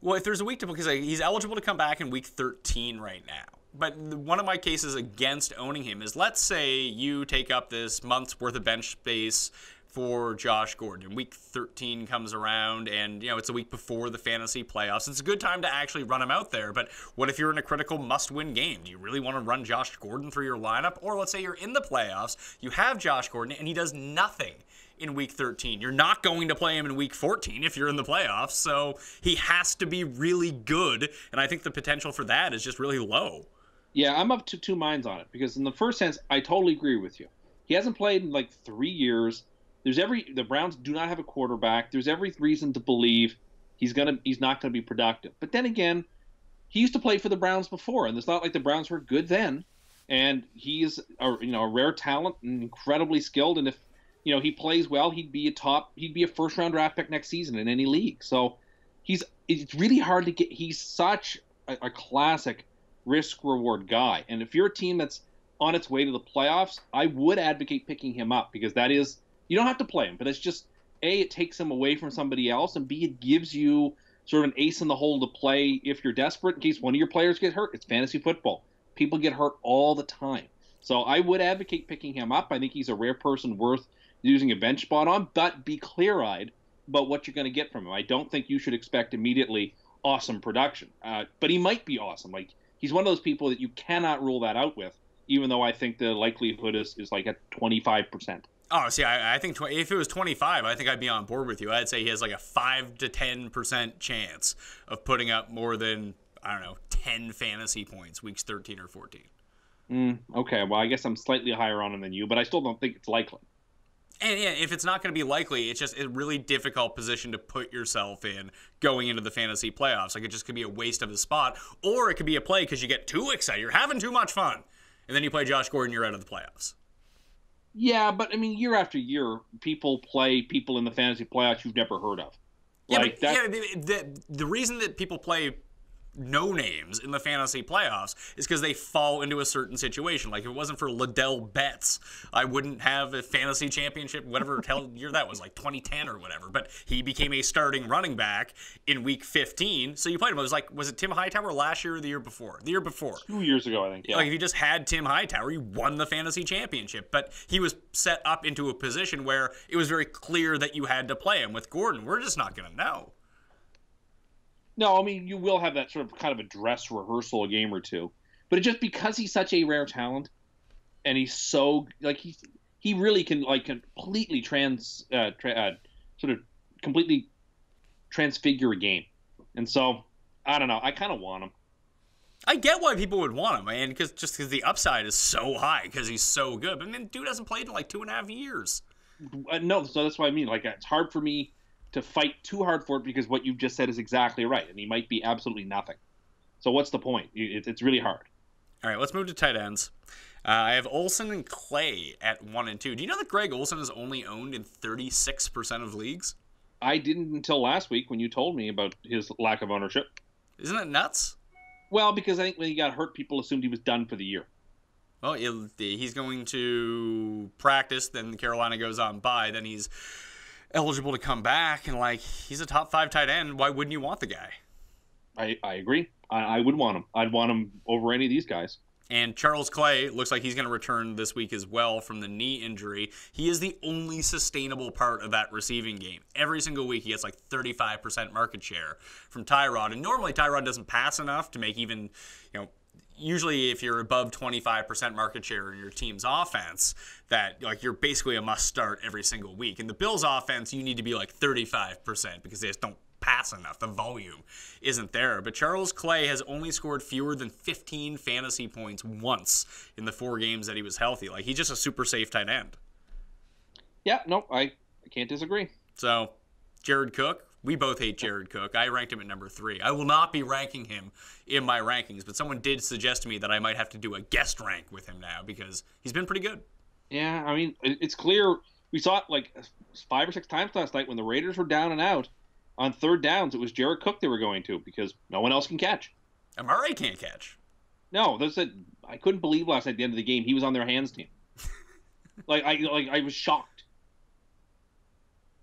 Well, if there's a week to, because he's eligible to come back in week 13 right now. But one of my cases against owning him is, let's say you take up this month's worth of bench space for Josh Gordon. Week 13 comes around, and it's a week before the fantasy playoffs. It's a good time to actually run him out there. But what if you're in a critical must-win game? Do you really want to run Josh Gordon through your lineup? Or let's say you're in the playoffs, you have Josh Gordon, and he does nothing in week 13. You're not going to play him in week 14 if you're in the playoffs, so he has to be really good, and I think the potential for that is just really low. Yeah, I'm up to 2 minds on it, because in the first sense, I totally agree with you. He hasn't played in like 3 years. The Browns do not have a quarterback. There's every reason to believe he's not gonna be productive. But then again, he used to play for the Browns before, and it's not like the Browns were good then. And he's a rare talent and incredibly skilled. And if he plays well, he'd be a first round draft pick next season in any league. So it's really hard to get. He's such a classic risk-reward guy. And if you're a team that's on its way to the playoffs, I would advocate picking him up, because that is, you don't have to play him, but it's just, A, it takes him away from somebody else, and B, it gives you sort of an ace in the hole to play if you're desperate in case one of your players get hurt. It's fantasy football. People get hurt all the time. So I would advocate picking him up. I think he's a rare person worth using a bench spot on, but be clear-eyed about what you're going to get from him. I don't think you should expect immediately awesome production, but he might be awesome. Like, he's one of those people that you cannot rule that out with, even though I think the likelihood is like at 25%. Oh, see, I think if it was 25, I think I'd be on board with you. I'd say he has like a 5 to 10% chance of putting up more than, 10 fantasy points weeks 13 or 14. Okay, well, I guess I'm slightly higher on him than you, but I still don't think it's likely. And yeah, if it's not going to be likely, it's just a really difficult position to put yourself in going into the fantasy playoffs. Like, it just could be a waste of a spot, or it could be a play because you get too excited. You're having too much fun. And then you play Josh Gordon, you're out of the playoffs. Yeah, but I mean, year after year, people play people in the fantasy playoffs you've never heard of. Yeah, like the reason that people play no names in the fantasy playoffs is because they fall into a certain situation. Like, if it wasn't for Liddell Betts, I wouldn't have a fantasy championship, whatever hell year that was, like 2010 or whatever. But he became a starting running back in week 15, so you played him. It was like, was it Tim Hightower last year or the year before? The year before. 2 years ago, I think, yeah. Like, if you just had Tim Hightower, you won the fantasy championship. But he was set up into a position where it was very clear that you had to play him. With Gordon, we're just not going to know. No, I mean, you will have that sort of kind of a dress rehearsal a game or two. But it just because he's such a rare talent, and he's so, like, he really can, like, completely completely transfigure a game. And so, I don't know, I kind of want him. I get why people would want him, man, because the upside is so high because he's so good. But, I mean, dude hasn't played in, like, 2.5 years. No, so that's what I mean. Like, it's hard for me to fight too hard for it because what you've just said is exactly right, and he might be absolutely nothing. So what's the point? It's really hard. All right, let's move to tight ends. I have Olsen and Clay at 1 and 2. Do you know that Greg Olsen is only owned in 36% of leagues? I didn't until last week when you told me about his lack of ownership. Isn't it nuts? Well, because I think when he got hurt, people assumed he was done for the year. Well, he's going to practice, then Carolina goes on bye, then he's eligible to come back, and, like, he's a top 5 tight end. Why wouldn't you want the guy? I agree. I would want him. I'd want him over any of these guys. And Charles Clay looks like he's going to return this week as well from the knee injury. He is the only sustainable part of that receiving game. Every single week he gets like 35% market share from Tyrod. And normally Tyrod doesn't pass enough to make even, usually if you're above 25% market share in your team's offense, that, like, you're basically a must start every single week. In the Bills offense, you need to be like 35% because they just don't pass enough. The volume isn't there. But Charles Clay has only scored fewer than 15 fantasy points once in the 4 games that he was healthy. Like, he's just a super safe tight end. Yeah, no, I can't disagree. So, Jared Cook. We both hate Jared Cook. I ranked him at number 3. I will not be ranking him in my rankings, but someone did suggest to me that I might have to do a guest rank with him now because he's been pretty good. Yeah, I mean, it's clear. We saw it like 5 or 6 times last night when the Raiders were down and out. On third downs, it was Jared Cook they were going to because no one else can catch. Amari can't catch. No, I couldn't believe last night at the end of the game he was on their hands team. I was shocked.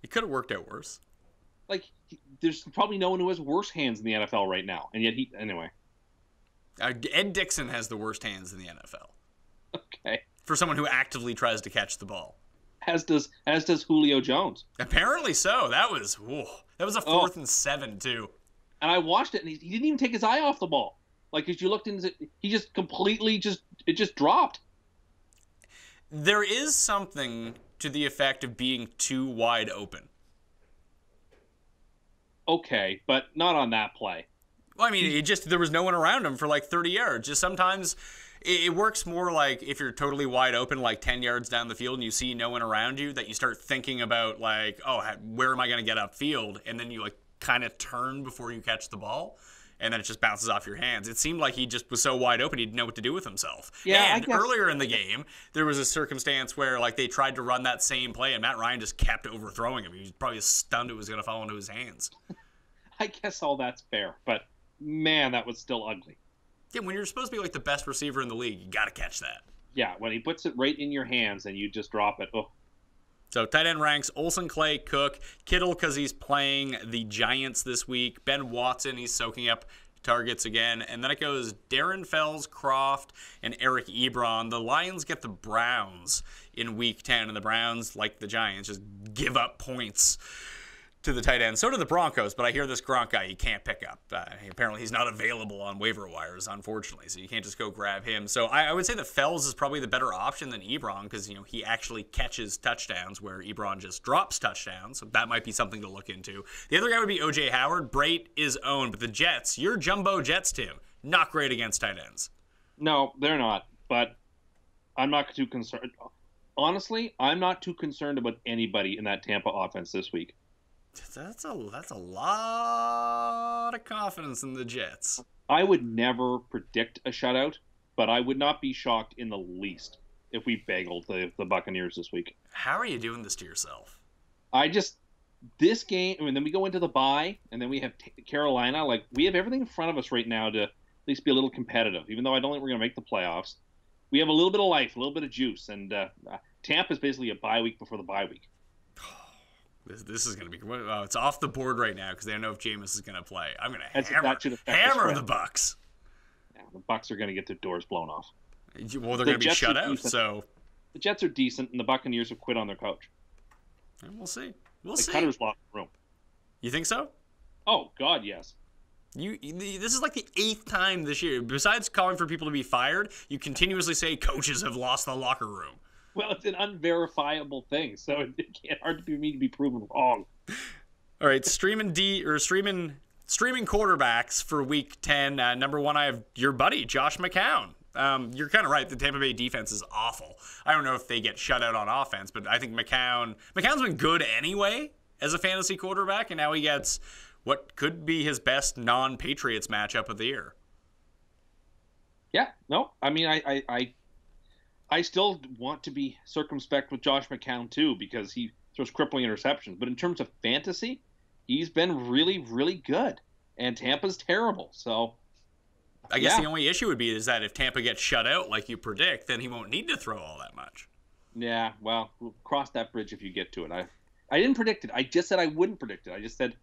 It could have worked out worse. Like, there's probably no one who has worse hands in the NFL right now, and yet anyway. Ed Dixon has the worst hands in the NFL. Okay. For someone who actively tries to catch the ball. As does Julio Jones. Apparently so. That was a 4th and 7 too. And I watched it, and he didn't even take his eye off the ball. Like, as you looked into it, he just completely it just dropped. There is something to the effect of being too wide open. Okay, but not on that play. Well, I mean, there was no one around him for like 30 yards. Just sometimes it works more like if you're totally wide open, like 10 yards down the field, and you see no one around you, that you start thinking about, like, oh, where am I going to get upfield? And then you, like, kind of turn before you catch the ball, and then it just bounces off your hands. It seemed like he just was so wide open he didn't know what to do with himself. Yeah, and earlier in the game, there was a circumstance where, like, they tried to run that same play, and Matt Ryan just kept overthrowing him. He was probably stunned it was going to fall into his hands. I guess all that's fair, but, man, that was still ugly. Yeah, when you're supposed to be, like, the best receiver in the league, you got to catch that. Yeah, when he puts it right in your hands and you just drop it. Oh. So tight end ranks: Olsen, Clay, Cook, Kittle because he's playing the Giants this week, Ben Watson, he's soaking up targets again, and then it goes Darren Fells, Croft, and Eric Ebron. The Lions get the Browns in Week 10, and the Browns, like the Giants, just give up points to the tight end. So do the Broncos, but I hear this Gronk guy you can't pick up. Apparently he's not available on waiver wires, unfortunately, so you can't just go grab him. So I would say that Fells is probably the better option than Ebron because, he actually catches touchdowns where Ebron just drops touchdowns. So that might be something to look into. The other guy would be O.J. Howard. Brait is owned, but the Jets, your jumbo Jets, Tim, not great against tight ends. No, they're not, but I'm not too concerned. honestly, I'm not too concerned about anybody in that Tampa offense this week. That's a lot of confidence in the Jets. I would never predict a shutout, but I would not be shocked in the least if we bageled the Buccaneers this week. How are you doing this to yourself? This game, I mean, then we go into the bye, and then we have Carolina. Like, we have everything in front of us right now to at least be a little competitive, even though I don't think we're going to make the playoffs. We have a little bit of life, a little bit of juice, and Tampa is basically a bye week before the bye week. This is going to be it's off the board right now because they don't know if Jameis is going to play. I'm going to hammer the Bucs. Yeah, the Bucs are going to get their doors blown off. Well, they're going to be shut out. So the Jets are decent, and the Buccaneers have quit on their coach. And we'll see. We'll see. Cutter's lost the room. You think so? Oh God, yes. This is like the 8th time this year. Besides calling for people to be fired, you continuously say coaches have lost the locker room. Well, it's an unverifiable thing, so it can't hard for me to be proven wrong. All right, streaming quarterbacks for Week 10. Number 1, I have your buddy Josh McCown. You're kind of right. The Tampa Bay defense is awful. I don't know if they get shut out on offense, but I think McCown's been good anyway as a fantasy quarterback, and now he gets what could be his best non-Patriots matchup of the year. Yeah, no, I mean, I still want to be circumspect with Josh McCown too because he throws crippling interceptions. But in terms of fantasy, he's been really, really good, and Tampa's terrible. So I guess the only issue would be is that if Tampa gets shut out like you predict, then he won't need to throw all that much. Yeah, well, we'll cross that bridge if you get to it. I didn't predict it. I just said I wouldn't predict it. I just said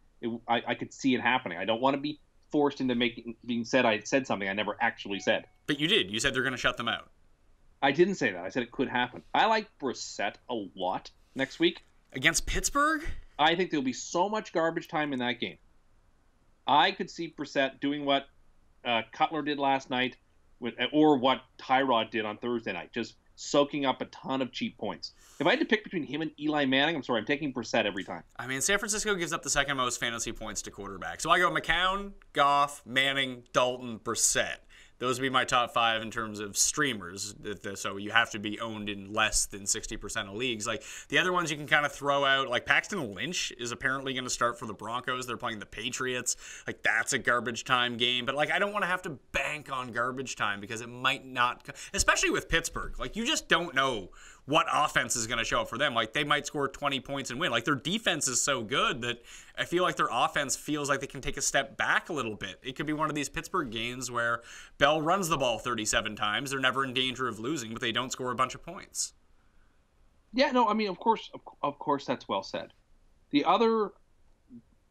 I could see it happening. I don't want to be forced into being said I said something I never actually said. But you did. You said they're going to shut them out. I didn't say that. I said it could happen. I like Brissett a lot next week. Against Pittsburgh? I think there'll be so much garbage time in that game. I could see Brissett doing what Cutler did last night, or what Tyrod did on Thursday night, just soaking up a ton of cheap points. If I had to pick between him and Eli Manning, I'm taking Brissett every time. I mean, San Francisco gives up the second most fantasy points to quarterbacks. So I go McCown, Goff, Manning, Dalton, Brissett. Those would be my top 5 in terms of streamers. So you have to be owned in less than 60% of leagues. Like the other ones you can kind of throw out, like Paxton Lynch is apparently going to start for the Broncos. They're playing the Patriots. Like that's a garbage time game. But like I don't want to have to bank on garbage time because it might not, especially with Pittsburgh. Like you just don't know what offense is going to show up for them. Like they might score 20 points and win. Like their defense is so good that I feel like their offense feels like they can take a step back a little bit. It could be one of these Pittsburgh games where Bell runs the ball 37 times. They're never in danger of losing, but they don't score a bunch of points. Yeah, no, I mean, of course, that's well said. The other,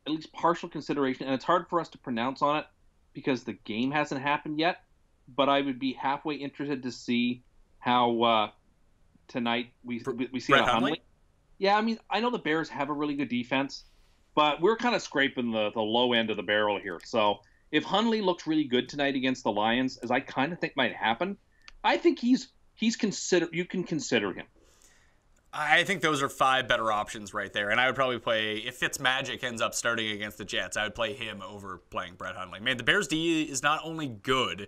at least partial consideration, and it's hard for us to pronounce on it because the game hasn't happened yet, but I would be halfway interested to see how tonight we see Brett how Hundley? Yeah, I mean, I know the Bears have a really good defense, but we're kind of scraping the low end of the barrel here. So if Hundley looks really good tonight against the Lions, as I kind of think might happen, I think you can consider him. I think those are 5 better options right there. And I would probably play, if Fitzmagic ends up starting against the Jets, I would play him over playing Brett Hundley. Man, the Bears D is not only good,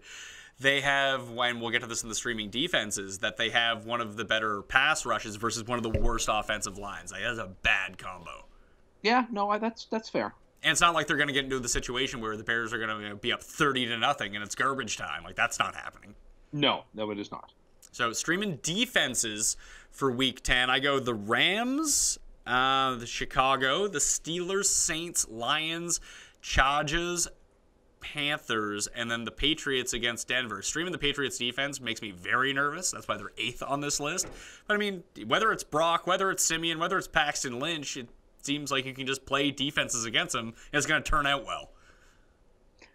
they have, and we'll get to this in the streaming defenses, that they have one of the better pass rushes versus one of the worst offensive lines. Like, that's a bad combo. Yeah, no, that's fair. And it's not like they're going to get into the situation where the Bears are going to be up 30-0 and it's garbage time. Like, that's not happening. No, it is not. So, streaming defenses for Week 10, I go the Rams, the Chicago, the Steelers, Saints, Lions, Chargers, Panthers, and then the Patriots against Denver. Streaming the Patriots defense makes me very nervous. That's why they're 8th on this list. But, I mean, whether it's Brock, whether it's Simeon, whether it's Paxton Lynch, it seems like you can just play defenses against them, and it's going to turn out well.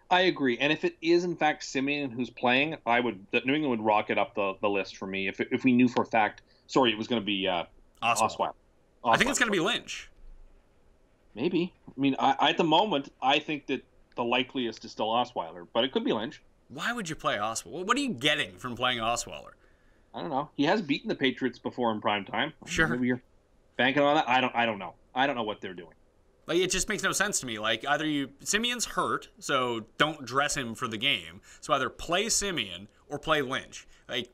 I agree, and if it is in fact Simeon who's playing, New England would rocket up the list for me. If we knew for a fact, it was going to be Osweiler. I think it's going to be Lynch. Maybe. I mean, at the moment, I think that the likeliest is still Osweiler, but it could be Lynch. Why would you play Osweiler? What are you getting from playing Osweiler? I don't know. He has beaten the Patriots before in prime time. Sure. Maybe you're banking on that. I don't know. I don't know what they're doing. Like, it just makes no sense to me. Like, Simeon's hurt, so don't dress him for the game. So either play Simeon or play Lynch. Like,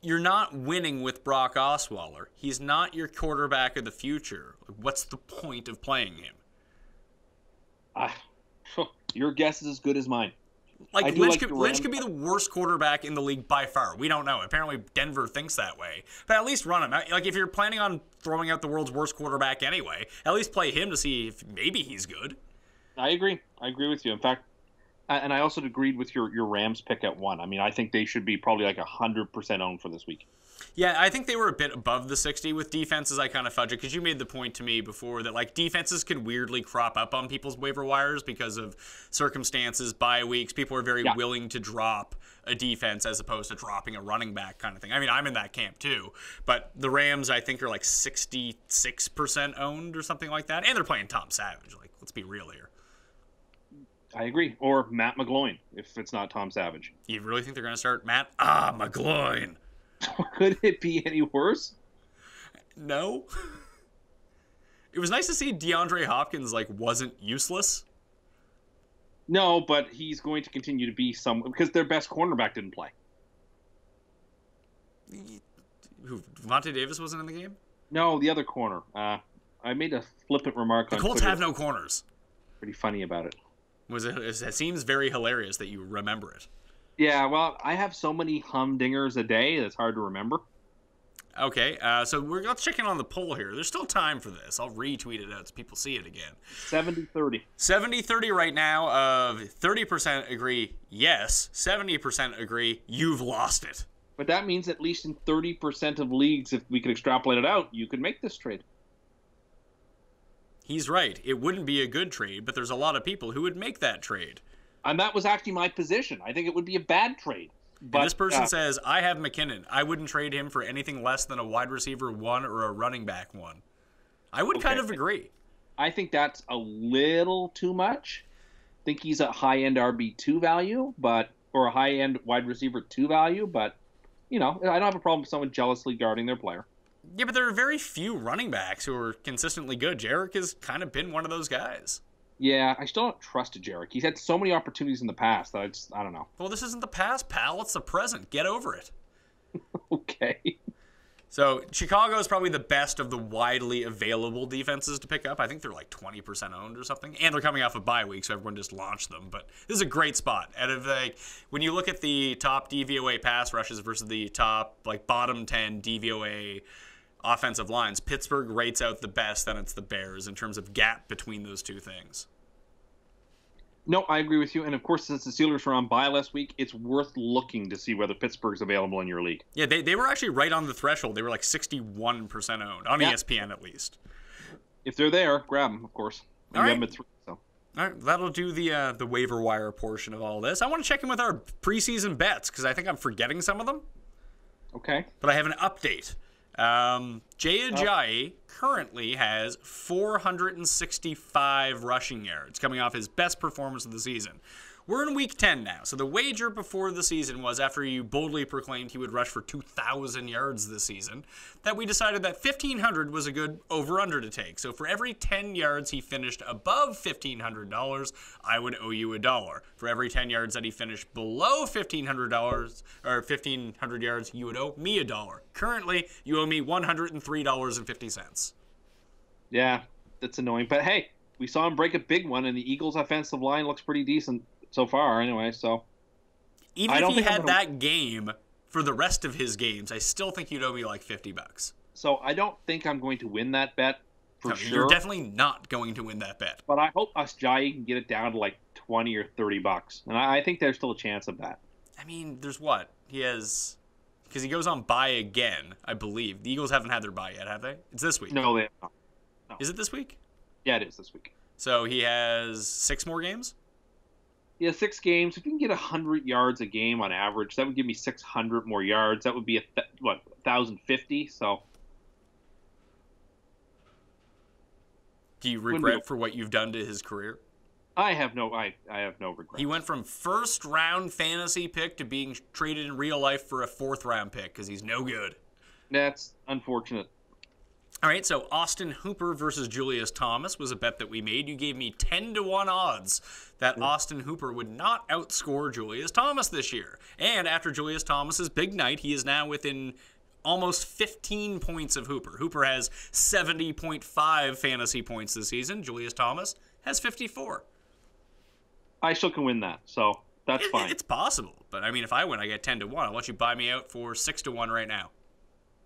you're not winning with Brock Osweiler. He's not your quarterback of the future. What's the point of playing him? Your guess is as good as mine. Like Lynch could be the worst quarterback in the league by far. We don't know. Apparently Denver thinks that way. But at least run him. Like if you're planning on throwing out the world's worst quarterback anyway, at least play him to see if maybe he's good. I agree. I agree with you. In fact, and I also agreed with your Rams pick at 1. I mean, I think they should be probably like 100% owned for this week. Yeah, I think they were a bit above the 60 with defenses. I kind of fudge it because you made the point to me before that like defenses can weirdly crop up on people's waiver wires because of circumstances, bye weeks. People are very willing to drop a defense as opposed to dropping a running back kind of thing. I mean, I'm in that camp too. But the Rams, I think, are like 66% owned or something like that. And they're playing Tom Savage. Like, let's be real here. I agree. Or Matt McGloin, if it's not Tom Savage. You really think they're going to start Matt? McGloin. Could it be any worse? No. It was nice to see DeAndre Hopkins wasn't useless. No, but he's going to continue to be because their best cornerback didn't play. Who? Vontae Davis wasn't in the game? No, the other corner. I made a flippant remark on Twitter. The Colts Twitter. have no corners. Pretty funny about it. It seems very hilarious that you remember it. Yeah, well, I have so many humdingers a day that's hard to remember. Okay, so let's check in on the poll here. There's still time for this. I'll retweet it out so people see it again. 70-30. 70-30 right now of 30% agree yes, 70% agree you've lost it. But that means at least in 30% of leagues, if we could extrapolate it out, you could make this trade. He's right. It wouldn't be a good trade, but there's a lot of people who would make that trade. And that was actually my position. I think it would be a bad trade. But and this person says, I have McKinnon. I wouldn't trade him for anything less than a wide receiver 1 or a running back 1. I would kind of agree. I think that's a little too much. I think he's a high-end RB2 value, or a high-end wide receiver 2 value, but, I don't have a problem with someone jealously guarding their player. Yeah, but there are very few running backs who are consistently good. Jarek has kind of been one of those guys. Yeah, I still don't trust Jarek. He's had so many opportunities in the past that I don't know. Well, this isn't the past, pal. It's the present. Get over it. Okay. So Chicago is probably the best of the widely available defenses to pick up. I think they're like 20% owned or something. And they're coming off a bye week, so everyone just launched them. But this is a great spot. Out of when you look at the top DVOA pass rushes versus the top bottom 10 DVOA offensive lines, Pittsburgh rates out the best, then it's the Bears in terms of gap between those two things. No, I agree with you. And, of course, since the Steelers were on bye last week, it's worth looking to see whether Pittsburgh's available in your league. Yeah, they were actually right on the threshold. They were 61% owned, on ESPN at least. If they're there, grab them, of course. All right. Have them at 3, so. All right, that'll do the waiver wire portion of all this. I want to check in with our preseason bets because I think I'm forgetting some of them. Okay. But I have an update. Jay Ajayi currently has 465 rushing yards, coming off his best performance of the season. We're in week 10 now, so the wager before the season was, after you boldly proclaimed he would rush for 2,000 yards this season, that we decided that 1,500 was a good over-under to take. So for every 10 yards he finished above $1,500, I would owe you $1. For every 10 yards that he finished below $1,500 or 1,500 yards, you would owe me $1. Currently, you owe me $103.50. Yeah, that's annoying. But hey, we saw him break a big one, and the Eagles' offensive line looks pretty decent so far anyway, so. Even if he had that game for the rest of his games, I still think you'd owe me $50. So I don't think I'm going to win that bet for sure. You're definitely not going to win that bet. But I hope Ajayi can get it down to $20 or $30. And I think there's still a chance of that. I mean, there's what? He has, because he goes on bye again, I believe. The Eagles haven't had their bye yet, have they? It's this week. No, they have not. No. Is it this week? Yeah, it is this week. So he has 6 more games? Yeah, 6 games. If you can get 100 yards a game on average, that would give me 600 more yards. That would be 1,050. So, do you regret for what you've done to his career? I have no regret. He went from first round fantasy pick to being traded in real life for a 4th round pick because he's no good. That's unfortunate. All right, so Austin Hooper versus Julius Thomas was a bet that we made. You gave me 10-1 odds that Austin Hooper would not outscore Julius Thomas this year. And after Julius Thomas's big night, he is now within almost 15 points of Hooper. Hooper has 70.5 fantasy points this season. Julius Thomas has 54. I still can win that, so that's fine. It's possible, but I mean, if I win, I get 10-1. I'll let you buy me out for 6-1 right now.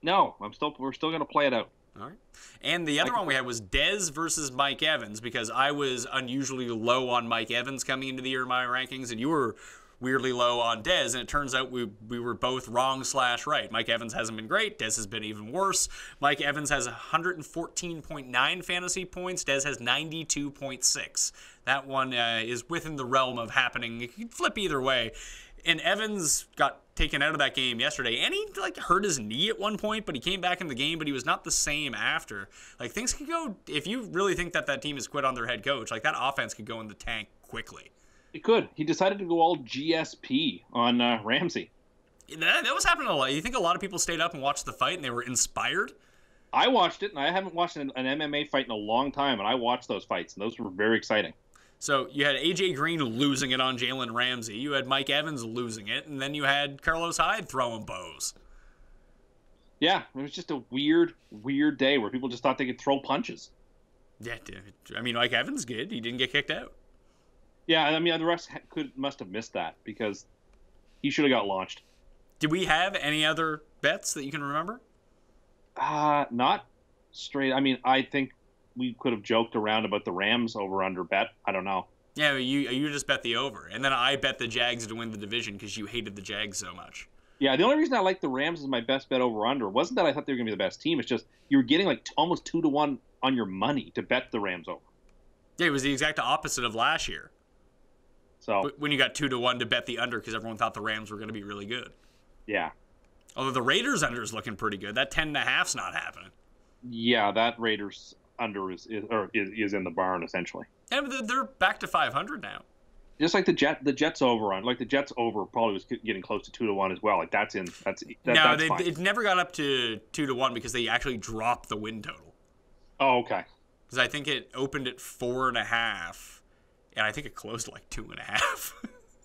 No, we're still going to play it out. All right. And the other one we had was Dez versus Mike Evans, because I was unusually low on Mike Evans coming into the year in my rankings, and you were weirdly low on Dez, and it turns out we were both wrong/right. Mike Evans hasn't been great. Dez has been even worse. Mike Evans has 114.9 fantasy points. Dez has 92.6. That one is within the realm of happening. It could flip either way. And Evans got taken out of that game yesterday, and he hurt his knee at one point, but he came back in the game, but he was not the same after. Things could go, if you really think that team has quit on their head coach, that offense could go in the tank quickly. It could. He decided to go all GSP on Ramsey. That was happening a lot. You think a lot of people stayed up and watched the fight and they were inspired? I watched it, and I haven't watched an MMA fight in a long time, and I watched those fights, and those were very exciting. So you had A.J. Green losing it on Jalen Ramsey. You had Mike Evans losing it. And then you had Carlos Hyde throwing bows. Yeah, it was just a weird, weird day where people just thought they could throw punches. Yeah, I mean, Mike Evans did. He didn't get kicked out. Yeah, I mean, the rest must have missed that because he should have got launched. Did we have any other bets that you can remember? Not straight. I mean, I think we could have joked around about the Rams over-under bet. I don't know. Yeah, you just bet the over. And then I bet the Jags to win the division because you hated the Jags so much. Yeah, the only reason I like the Rams as my best bet over-under wasn't that I thought they were going to be the best team. It's just you were getting almost 2-1 on your money to bet the Rams over. Yeah, it was the exact opposite of last year. So when you got 2-1 to bet the under because everyone thought the Rams were going to be really good. Yeah. Although the Raiders under is looking pretty good. That 10.5's not happening. Yeah, that Raiders under is in the barn essentially. Yeah, but they're back to 500 now. Just like the Jets over on the Jets over probably was getting close to 2-1 as well. That's fine. It never got up to 2-1 because they actually dropped the win total. Oh, okay. Because I think it opened at 4.5, and I think it closed at 2.5.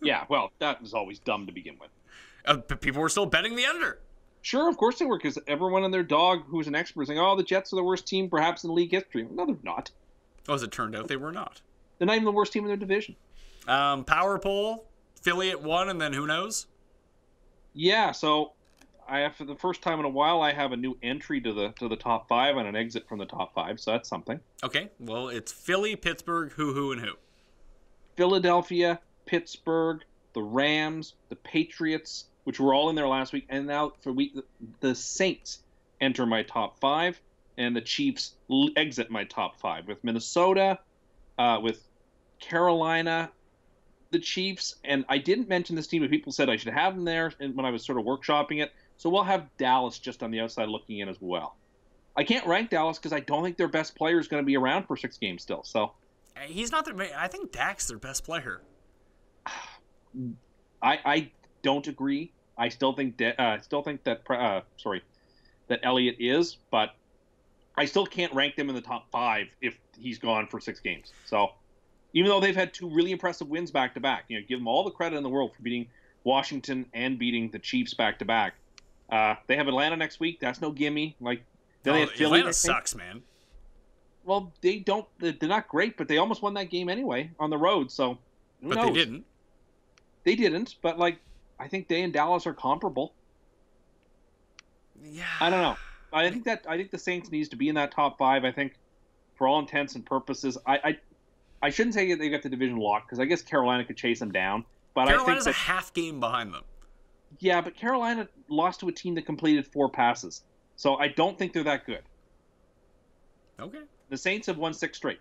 Yeah, well, that was always dumb to begin with. But people were still betting the under. Sure, of course they were, because everyone and their dog who's an expert is saying, oh, the Jets are the worst team perhaps in league history. No, they're not. Oh, as it turned out, they were not. They're not even the worst team in their division. Power poll, Philly at 1, and then who knows? Yeah, so I have, for the first time in a while, I have a new entry to the top 5 and an exit from the top 5, so that's something. Okay, well, it's Philly, Pittsburgh, who, and who? Philadelphia, Pittsburgh, the Rams, the Patriots, which were all in there last week, and now for the Saints enter my top 5, and the Chiefs exit my top 5 with Minnesota, with Carolina, the Chiefs, and I didn't mention this team, but people said I should have them there when I was sort of workshopping it. So we'll have Dallas just on the outside looking in as well. I can't rank Dallas because I don't think their best player is going to be around for 6 games still. So he's not I think Dak's their best player. I don't agree. I still think that Elliott is, but I still can't rank them in the top 5 if he's gone for 6 games. So even though they've had 2 really impressive wins back to back, give them all the credit in the world for beating Washington and beating the Chiefs back to back. They have Atlanta next week. That's no gimme. Then they have Philly. Atlanta sucks, man. Well, they're not great, but they almost won that game anyway on the road. So who knows? They didn't. They didn't, but I think they and Dallas are comparable. Yeah. I don't know. I think the Saints needs to be in that top 5. I think for all intents and purposes, I shouldn't say they got the division locked because I guess Carolina could chase them down. But Carolina's I think a half game behind them. Yeah, but Carolina lost to a team that completed 4 passes, so I don't think they're that good. Okay. The Saints have won 6 straight.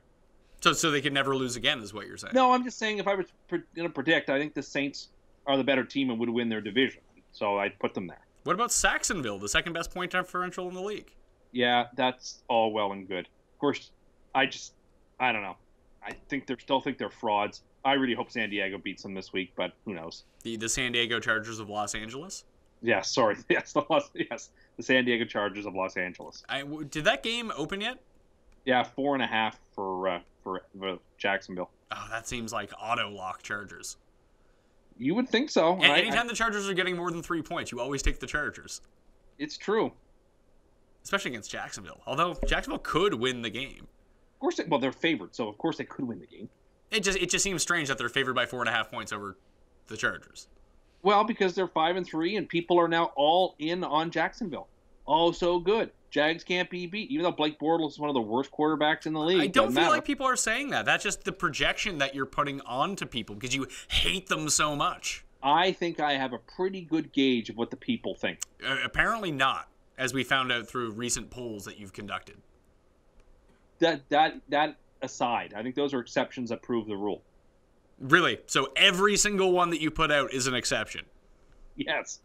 So they could never lose again, is what you're saying? No, I'm just saying if I was going to predict, I think the Saints are the better team and would win their division. So I'd put them there. What about Saxonville, the second best point differential in the league? Yeah, that's all well and good. Of course, I don't know. I still think they're frauds. I really hope San Diego beats them this week, but who knows? The San Diego Chargers of Los Angeles? Yeah, sorry. Yes, the San Diego Chargers of Los Angeles. Did that game open yet? Yeah, 4.5 for Jacksonville. Oh, that seems like auto lock Chargers. You would think so. And anytime the Chargers are getting more than 3 points, you always take the Chargers. It's true. Especially against Jacksonville. Although Jacksonville could win the game. Of course, they're favored, so of course they could win the game. It just seems strange that they're favored by 4.5 points over the Chargers. Well, because they're 5-3, and people are now all in on Jacksonville. Oh, so good. Jags can't be beat, even though Blake Bortles is one of the worst quarterbacks in the league. I don't feel like people are saying that. That's just the projection that you're putting onto people because you hate them so much. I think I have a pretty good gauge of what the people think. Apparently not, as we found out through recent polls that you've conducted. That aside, I think those are exceptions that prove the rule. Really? So every single one that you put out is an exception? Yes.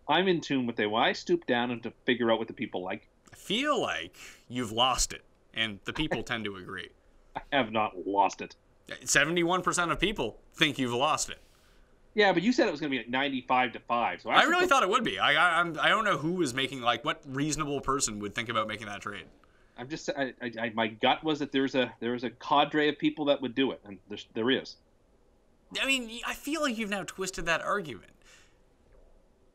I'm in tune with I stoop down and to figure out what the people like. I feel like you've lost it, and the people tend to agree. I have not lost it. 71% of people think you've lost it. Yeah, but you said it was going to be at 95-5. So I really thought it would be. I don't know who is making, like, what reasonable person would think about making that trade. I'm just, my gut was that there was a cadre of people that would do it, and there is. I mean, I feel like you've now twisted that argument.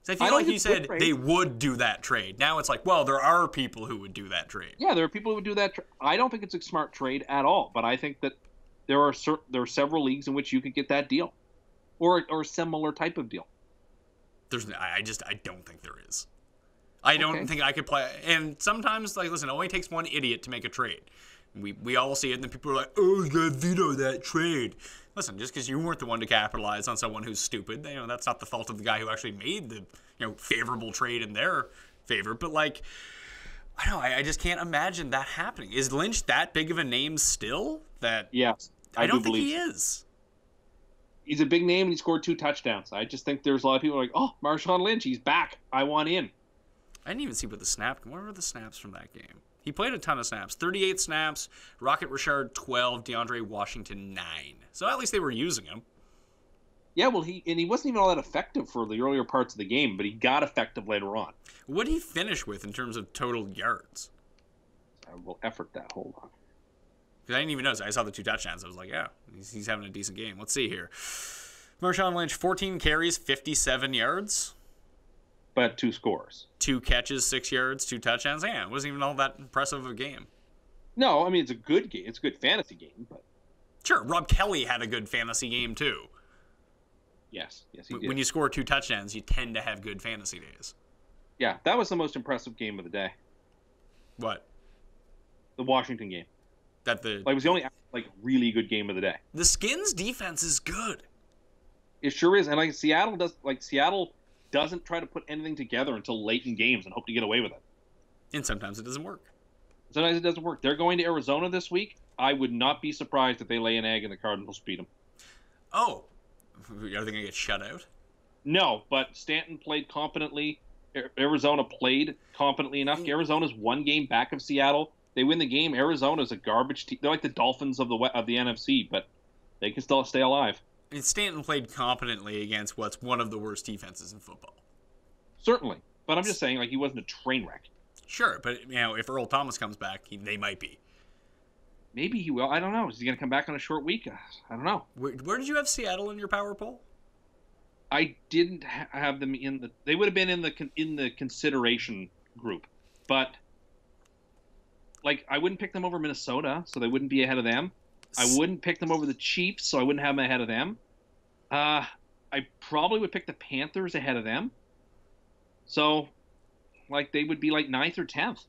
So I feel like you said they would do that trade. Now it's like, well, there are people who would do that trade. Yeah, there are people who would do that. I don't think it's a smart trade at all, but I think that there are several leagues in which you could get that deal, or a similar type of deal. I don't think there is. I don't think I could play. And sometimes, like, listen, it only takes one idiot to make a trade. We all see it, and then people are like, oh, you gotta veto that trade. Listen, just because you weren't the one to capitalize on someone who's stupid, that's not the fault of the guy who actually made the favorable trade in their favor. But, like, I don't know, I just can't imagine that happening. Is Lynch that big of a name still? Yes, I don't think he is. He's a big name, and he scored 2 touchdowns. I just think there's a lot of people like, oh, Marshawn Lynch, he's back. I want in. I didn't even see what were the snaps from that game? He played a ton of snaps. 38 snaps, Rocket Richard 12, DeAndre Washington 9. So at least they were using him. Yeah, well, he wasn't even all that effective for the earlier parts of the game, but he got effective later on. What did he finish with in terms of total yards? I will effort that. Hold on. Because I didn't even notice. I saw the 2 touchdowns. I was like, yeah, he's having a decent game. Let's see here. Marshawn Lynch, 14 carries, 57 yards. But 2 scores. 2 catches, 6 yards, 2 touchdowns. Yeah, it wasn't even all that impressive of a game. No, I mean, it's a good game. It's a good fantasy game. But sure, Rob Kelly had a good fantasy game, too. Yes, he did. When you score 2 touchdowns, you tend to have good fantasy days. Yeah, that was the most impressive game of the day. What? The Washington game. It was the only really good game of the day. The Skins' defense is good. It sure is, and Seattle doesn't try to put anything together until late in games and hope to get away with it. And sometimes it doesn't work. Sometimes it doesn't work. They're going to Arizona this week. I would not be surprised if they lay an egg and the Cardinals beat them. Oh. Are they going to get shut out? No, but Stanton played competently. Arizona played competently enough. Arizona's 1 game back of Seattle. They win the game. Arizona's a garbage team. They're like the Dolphins of the NFC, but they can still stay alive. And Stanton played competently against what's one of the worst defenses in football. Certainly. But I'm just saying, he wasn't a train wreck. Sure, but, if Earl Thomas comes back, they might be. Maybe he will. I don't know. Is he going to come back on a short week? I don't know. Where did you have Seattle in your power poll? I didn't have them in the... They would have been in the consideration group. But, I wouldn't pick them over Minnesota, so they wouldn't be ahead of them. I wouldn't pick them over the Chiefs, so I wouldn't have them ahead of them. I probably would pick the Panthers ahead of them. So, they would be 9th or 10th.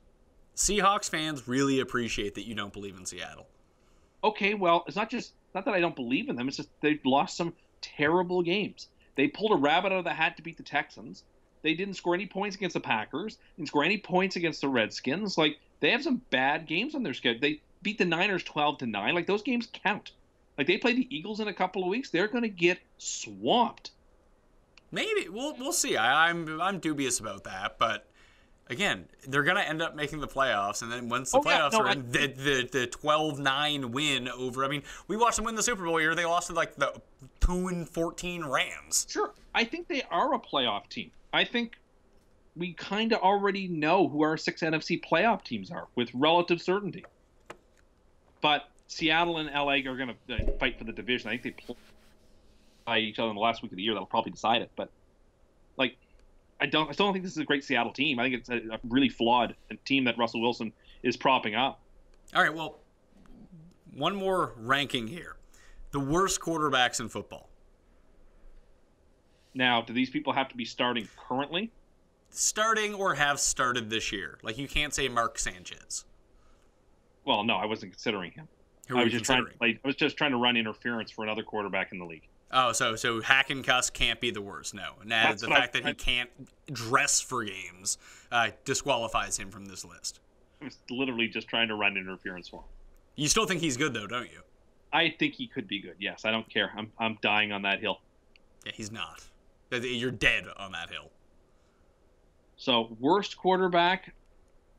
Seahawks fans really appreciate that you don't believe in Seattle. Okay, well, it's not that I don't believe in them. It's just they've lost some terrible games. They pulled a rabbit out of the hat to beat the Texans. They didn't score any points against the Packers. Didn't score any points against the Redskins. They have some bad games on their schedule. They beat the Niners 12-9. Those games count. They play the Eagles in a couple of weeks. They're going to get swamped. Maybe we'll see. I'm dubious about that, but again, they're going to end up making the playoffs, and then once the playoffs are in, the 12-9 win over. I mean, we watched them win the Super Bowl year. They lost to the 2-14 Rams. Sure, I think they are a playoff team. I think we kind of already know who our 6 NFC playoff teams are with relative certainty. But Seattle and LA are going to fight for the division. I think they play each other in the last week of the year. That'll probably decide it. But like, I still don't think this is a great Seattle team. I think it's a really flawed team that Russell Wilson is propping up. All right, well, one more ranking here. The worst quarterbacks in football. Now, do these people have to be starting currently? Starting or have started this year. Like, you can't say Mark Sanchez. Well, no, I wasn't considering him. Who I were was you just considering? trying to run interference for another quarterback in the league. Oh, so Hack and Cuss can't be the worst. No. Now, the fact that he can't dress for games disqualifies him from this list. I was literally just trying to run interference for him. You still think he's good, though, don't you? I think he could be good. Yes, I don't care. I'm dying on that hill. Yeah, he's not. You're dead on that hill. So worst quarterback.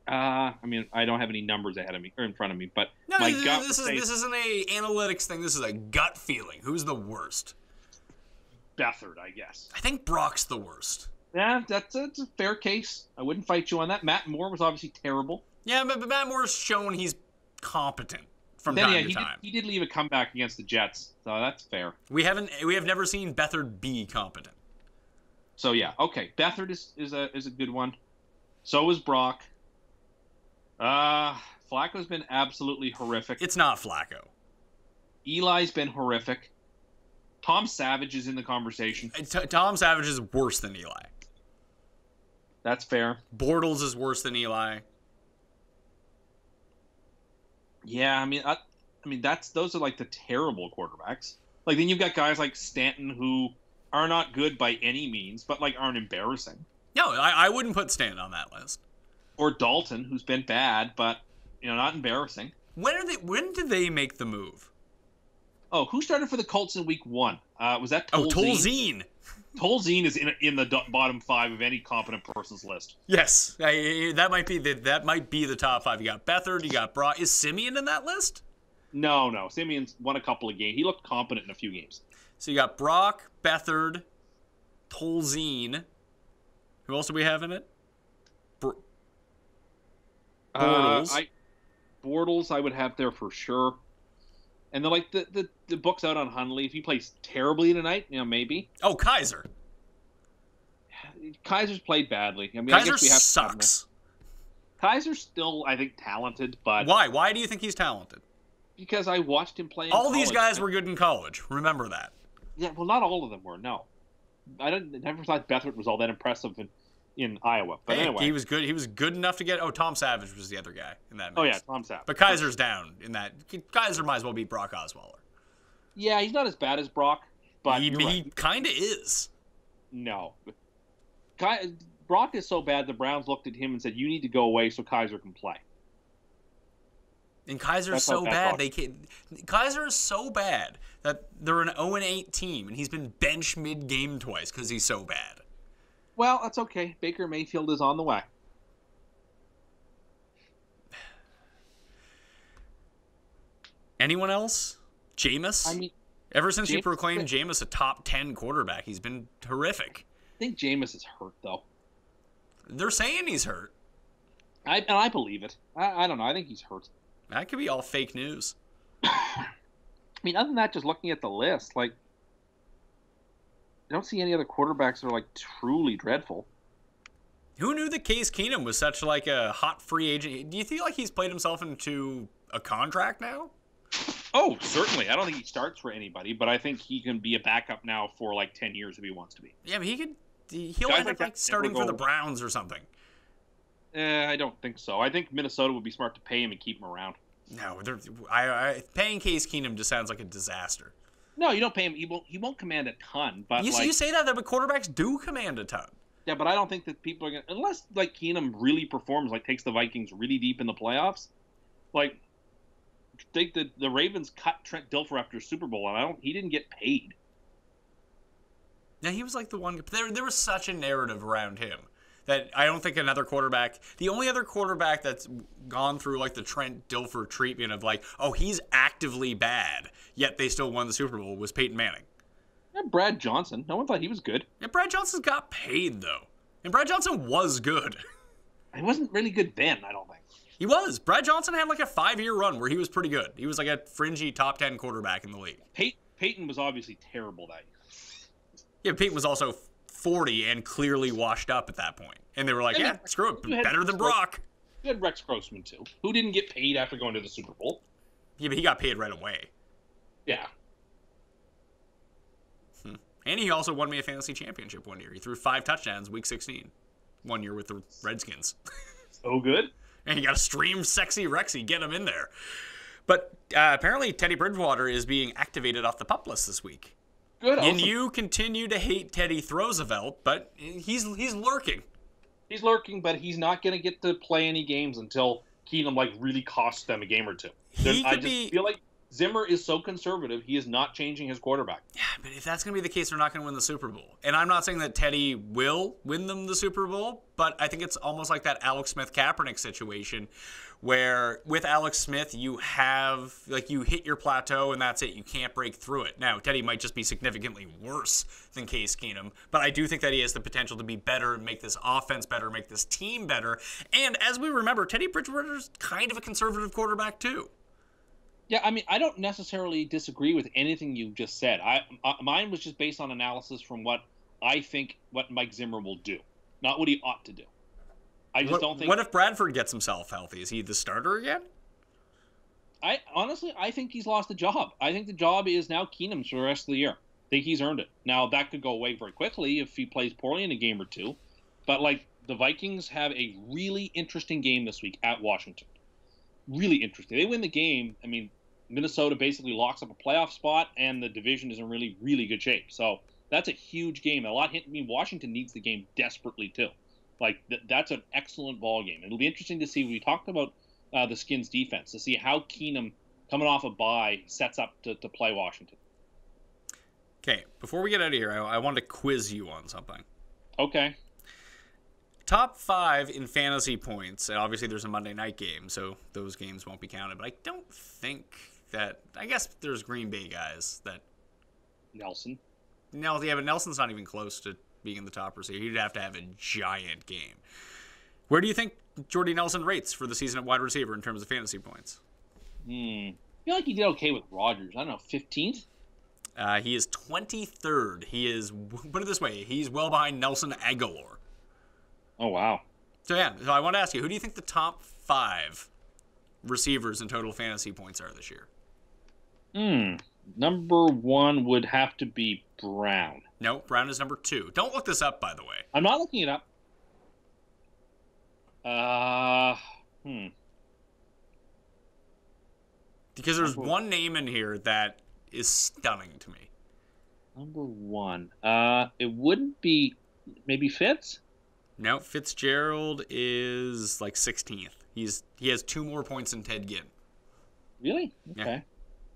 I mean, I don't have any numbers ahead of me or in front of me, but no, my this, gut. This isn't a analytics thing. This is a gut feeling. Who's the worst? Beathard, I guess. I think Brock's the worst. Yeah, that's a fair case. I wouldn't fight you on that. Matt Moore was obviously terrible. Yeah, but Matt Moore's shown he's competent from time to time. He did leave a comeback against the Jets, so that's fair. We have never seen Beathard be competent. So yeah, okay. Beathard is a good one. So is Brock. Flacco's been absolutely horrific. It's not Flacco. Eli's been horrific. Tom Savage is in the conversation. Tom Savage is worse than Eli. That's fair. Bortles is worse than Eli. Yeah, I mean those are like the terrible quarterbacks. Like then you've got guys like Stanton who are not good by any means, but like aren't embarrassing. No, I wouldn't put Stanton on that list. Or Dalton, who's been bad, but not embarrassing. When did they make the move? Oh, who started for the Colts in week 1? Was that Tolzien? Oh, Tolzien. Tolzien is in the bottom 5 of any competent person's list. Yes, that might be the top 5. You got Beathard, you got Brock. Is Simeon in that list? No. Simeon's won a couple of games. He looked competent in a few games. So you got Brock, Beathard, Tolzien. Who else do we have in it? Bortles. Bortles I would have there for sure. And then like the book's out on Hundley. If he plays terribly tonight, maybe. Oh, Kaiser. Kaiser's played badly. I mean, Kaiser I guess we have sucks. Kaiser's still, I think, talented, but why? Why do you think he's talented? Because I watched him play in all college. These guys were good in college. Remember that. Yeah, well, not all of them were. No, I never thought Beathard was all that impressive in Iowa. But anyway, he was good. He was good enough to get. Oh, Tom Savage was the other guy in that mix. Oh yeah, Tom Savage. But Kaiser's down in that. Kaiser might as well be Brock Osweiler. Yeah, he's not as bad as Brock, but he kind of is. No, Brock is so bad. The Browns looked at him and said, "You need to go away so Kaiser can play." And Kaiser's so bad. Kaiser is so bad that they're an 0-8 team, and he's been benched mid-game twice because he's so bad. Well, that's okay. Baker Mayfield is on the way. Anyone else? Jameis? I mean, ever since you proclaimed Jameis a top 10 quarterback, he's been horrific. I think Jameis is hurt, though. They're saying he's hurt. I believe it. I don't know. I think he's hurt. That could be all fake news. I mean, other than that, just looking at the list, like, I don't see any other quarterbacks that are, like, truly dreadful. Who knew that Case Keenum was such, like, a hot free agent? Do you feel like he's played himself into a contract now? Oh, certainly. I don't think he starts for anybody, but I think he can be a backup now for, like, 10 years if he wants to be. Yeah, but he'll end up, like, starting for the Browns or something. I don't think so. I think Minnesota would be smart to pay him and keep him around. No, paying Case Keenum just sounds like a disaster. No, you don't pay him. He won't command a ton. But you say that, but quarterbacks do command a ton. Yeah, but I don't think that people are going to... Unless, like, Keenum really performs, like, takes the Vikings really deep in the playoffs. Like, the Ravens cut Trent Dilfer after Super Bowl, and he didn't get paid. Yeah, he was, like, the one... There was such a narrative around him that I don't think another quarterback... The only other quarterback that's gone through, like, the Trent Dilfer treatment of, like, oh, he's actively bad, yet they still won the Super Bowl was Peyton Manning. Yeah, Brad Johnson. No one thought he was good. Yeah, Brad Johnson got paid, though. And Brad Johnson was good. He wasn't really good then, I don't think. He was. Brad Johnson had like a 5-year run where he was pretty good. He was like a fringy top 10 quarterback in the league. Peyton was obviously terrible that year. Yeah, Peyton was also 40 and clearly washed up at that point. And they were like, yeah, screw it, better than Brock. You had Rex Grossman, too, who didn't get paid after going to the Super Bowl. Yeah, but he got paid right away. Yeah. And he also won me a fantasy championship one year. He threw 5 touchdowns week 16. 1 year with the Redskins. So good. And you got to stream sexy Rexy, get him in there. But apparently Teddy Bridgewater is being activated off the PUP list this week. Good. And you continue to hate Teddy Roosevelt, but he's lurking. He's lurking, but he's not going to get to play any games until Keenum really costs them a game or two. I just feel like Zimmer is so conservative, he is not changing his quarterback. Yeah, but if that's going to be the case, they're not going to win the Super Bowl. And I'm not saying that Teddy will win them the Super Bowl, but I think it's almost like that Alex Smith-Kaepernick situation where with Alex Smith, you have, you hit your plateau and that's it. You can't break through it. Now, Teddy might just be significantly worse than Case Keenum, but I do think that he has the potential to be better and make this offense better, make this team better. And as we remember, Teddy Bridgewater's kind of a conservative quarterback too. Yeah, I mean, I don't necessarily disagree with anything you just said. Mine was just based on analysis from what I think what Mike Zimmer will do, not what he ought to do. I just don't think. What if Bradford gets himself healthy? Is he the starter again? I think he's lost the job. I think the job is now Keenum's for the rest of the year. I think he's earned it. Now, that could go away very quickly if he plays poorly in a game or two. But, the Vikings have a really interesting game this week at Washington. Really interesting. They win the game. I mean, Minnesota basically locks up a playoff spot, and the division is in really, really good shape. So that's a huge game. Washington needs the game desperately too. That's an excellent ball game. It'll be interesting to see. We talked about the Skins defense to see how Keenum, coming off a bye, sets up to play Washington. Okay, before we get out of here, I want to quiz you on something. Okay. Top 5 in fantasy points, and obviously there's a Monday night game, so those games won't be counted, but I don't think that, I guess there's Green Bay guys that... Nelson. No, yeah, but Nelson's not even close to being in the top receiver. He'd have to have a giant game. Where do you think Jordy Nelson rates for the season at wide receiver in terms of fantasy points? I feel like he did okay with Rodgers. I don't know, 15th? He is 23rd. He is, put it this way, he's well behind Nelson Aguilar. Oh, wow. So I want to ask you, who do you think the top 5 receivers in total fantasy points are this year? Number 1 would have to be Brown. No, Brown is number 2. Don't look this up, by the way. I'm not looking it up. Because there's one name in here that is stunning to me. Number 1. It wouldn't be maybe Fitz? No, Fitzgerald is 16th. He has 2 more points than Ted Ginn. Really? Okay.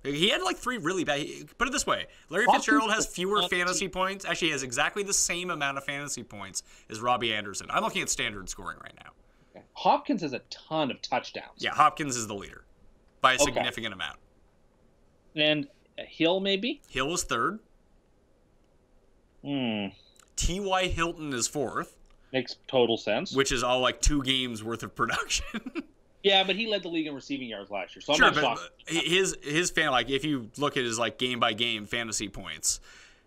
Yeah. He had 3 really bad. Put it this way: Larry Fitzgerald has fewer fantasy points. Actually, he has exactly the same amount of fantasy points as Robbie Anderson. I'm looking at standard scoring right now. Okay. Hopkins has a ton of touchdowns. Yeah, Hopkins is the leader by a significant amount. And Hill, maybe? Hill is 3rd. T.Y. Hilton is 4th. Makes total sense. Which is all 2 games worth of production. Yeah, but he led the league in receiving yards last year, so I'm sure, not shocked. His fan, if you look at his game by game fantasy points,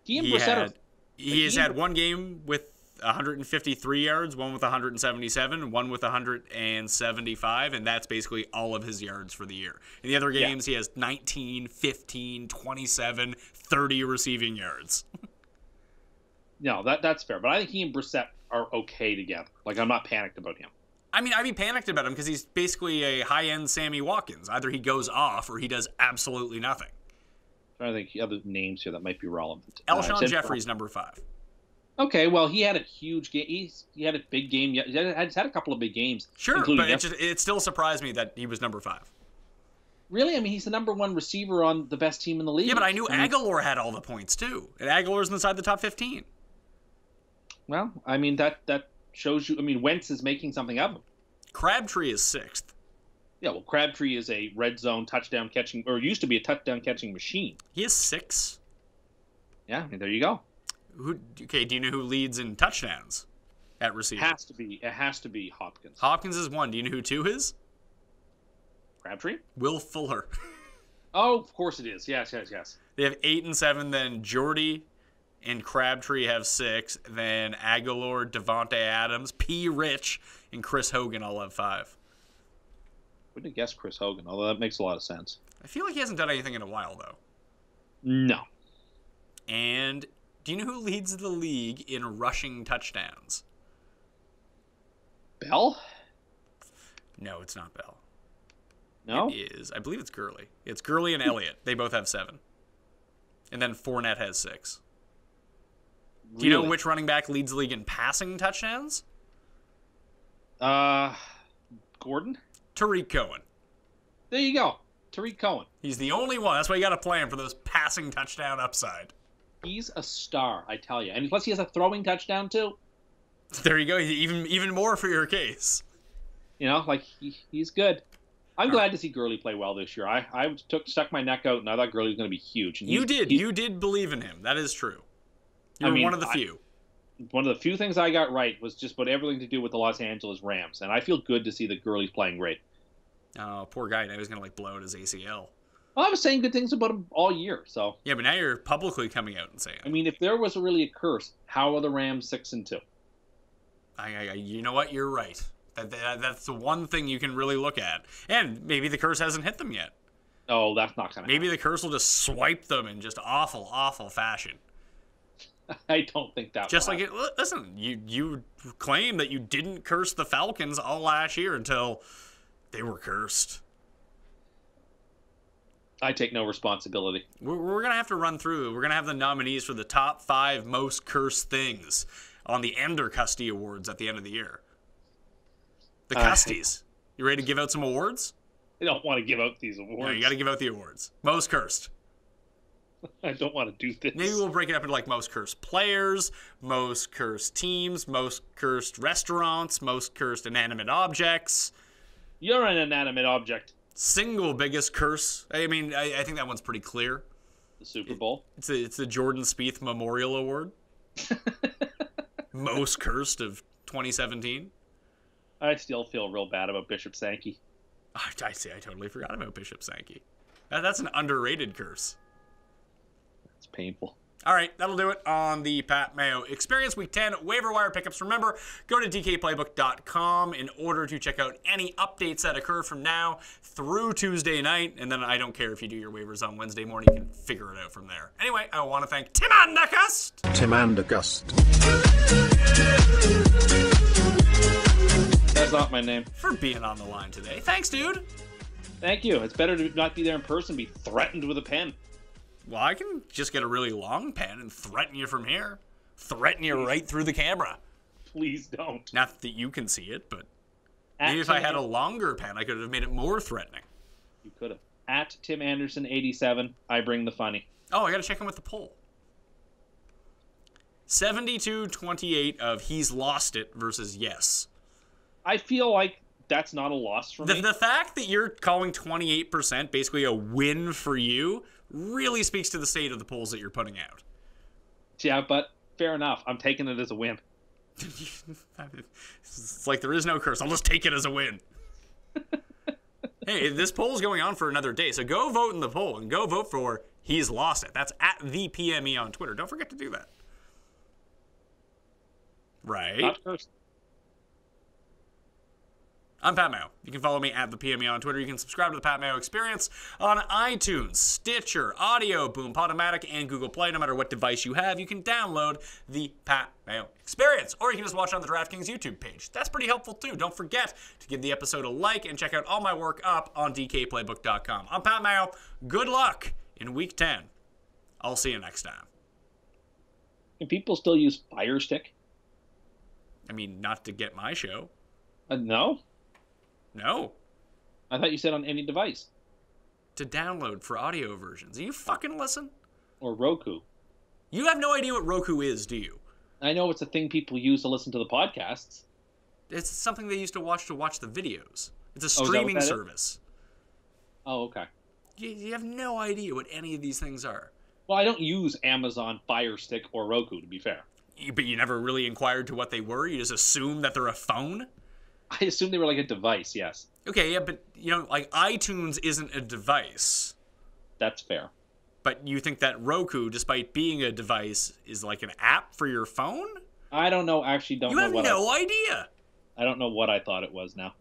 he has had 1 game with 153 yards, 1 with 177, 1 with 175, and that's basically all of his yards for the year. In the other games, he has 19, 15, 27, 30 receiving yards. No, that's fair, but I think he and Brissett are okay together. I'm not panicked about him. I mean, I'd be panicked about him because he's basically a high-end Sammy Watkins. Either he goes off or he does absolutely nothing. I'm trying to think other names here that might be relevant. Alshon Jeffrey's number 5. Okay, well, he had a huge game. He had a big game. He's had a couple of big games. Sure, but it still surprised me that he was number 5. Really? I mean, he's the number 1 receiver on the best team in the league. Yeah, but I knew Aguilar had all the points, too. And Aguilar's inside the top 15. Well, I mean, that shows you. I mean, Wentz is making something of him. Crabtree is 6th. Yeah, well, Crabtree is a red zone touchdown catching, or used to be a touchdown catching machine. He is 6. Yeah, I mean, there you go. Okay, do you know who leads in touchdowns? at receiver. It has to be Hopkins. Hopkins is 1. Do you know who 2 is? Crabtree? Will Fuller. Oh, of course it is. Yes. They have 8 and 7. Then Jordy and Crabtree have 6. Then Aguilar, Devontae Adams, P. Rich, and Chris Hogan all have 5. Wouldn't have guessed Chris Hogan, although that makes a lot of sense. I feel like he hasn't done anything in a while, though. No. And do you know who leads the league in rushing touchdowns? Bell? No, it's not Bell. No? It is. I believe it's Gurley. It's Gurley and Elliott. They both have 7. And then Fournette has 6. Do you know which running back leads the league in passing touchdowns? Gordon? Tariq Cohen. There you go. Tariq Cohen. He's the only one. That's why you got to play him for those passing touchdown upside. He's a star, I tell you. And plus he has a throwing touchdown, too. There you go. Even more for your case. You know, like, he's good. I'm glad to see Gurley play well this year. I stuck my neck out, and I thought Gurley was going to be huge. And you did believe in him. That is true. You're one of the few. One of the few things I got right was just about everything to do with the Los Angeles Rams, and I feel good to see that Gurley's playing great. Oh, poor guy. Now he's going to, blow out his ACL. Well, I was saying good things about him all year, so... Yeah, but now you're publicly coming out and saying it. I mean, if there was really a curse, how are the Rams 6-2? You know what? You're right. That's the one thing you can really look at. And maybe the curse hasn't hit them yet. Oh, that's not going to Maybe the curse will just swipe them in just awful, awful fashion. I don't think that just like it. Listen, you claim that you didn't curse the Falcons all last year until they were cursed. I take no responsibility. We're going to have to run through. We're going to have the nominees for the top 5 most cursed things on the Ender Custy Awards at the end of the year. The Custies. You ready to give out some awards? I don't want to give out these awards. No, you got to give out the awards. Most cursed. I don't want to do this. Maybe we'll break it up into most cursed players, most cursed teams, most cursed restaurants, most cursed inanimate objects. You're an inanimate object. Single biggest curse. I mean, I think that one's pretty clear. The Super Bowl. It's the Jordan Spieth Memorial Award. Most cursed of 2017. I still feel real bad about Bishop Sankey. I see. I totally forgot about Bishop Sankey. That's an underrated curse. It's painful. All right, that'll do it on the Pat Mayo Experience Week 10 waiver wire pickups. Remember, go to dkplaybook.com in order to check out any updates that occur from now through Tuesday night. And then I don't care if you do your waivers on Wednesday morning. You can figure it out from there. Anyway, I want to thank Tim Andergust. That's not my name. For being on the line today. Thanks, dude. Thank you. It's better to not be there in person, be threatened with a pen. Well, I can just get a really long pen and threaten you from here. Threaten you right through the camera. Please don't. Not that you can see it, but maybe if I had a longer pen, I could have made it more threatening. You could have. At Tim Anderson 87, I bring the funny. Oh, I got to check in with the poll. 72-28 of he's lost it versus yes. I feel like that's not a loss for me. The fact that you're calling 28% basically a win for you really speaks to the state of the polls that you're putting out. Yeah, but fair enough. I'm taking it as a win. It's like there is no curse. I'll just take it as a win. Hey, this poll's going on for another day, so go vote in the poll and go vote for he's lost it. That's at the PME on Twitter. Don't forget to do that. Right? Not cursed. I'm Pat Mayo. You can follow me at the PME on Twitter. You can subscribe to the Pat Mayo Experience on iTunes, Stitcher, Audio, Boom, Podomatic, and Google Play. No matter what device you have, you can download the Pat Mayo Experience. Or you can just watch it on the Draftkings YouTube page. That's pretty helpful, too. Don't forget to give the episode a like and check out all my work up on dkplaybook.com. I'm Pat Mayo. Good luck in Week 10. I'll see you next time. Can people still use Fire Stick? I mean, not to get my show. No. No. I thought you said on any device. To download for audio versions. Do you fucking listen? Or Roku. You have no idea what Roku is, do you? I know it's a thing people use to listen to the podcasts. It's something they used to watch the videos. It's a streaming service. Oh, okay. You have no idea what any of these things are. Well, I don't use Amazon Fire Stick or Roku, to be fair. But you never really inquired to what they were? You just assume that they're a phone? I assume they were like a device, yes. Okay, yeah, but, like, iTunes isn't a device. That's fair. But you think that Roku, despite being a device, is like an app for your phone? I don't know. Actually, don't know what You have no idea. I don't know what I thought it was now.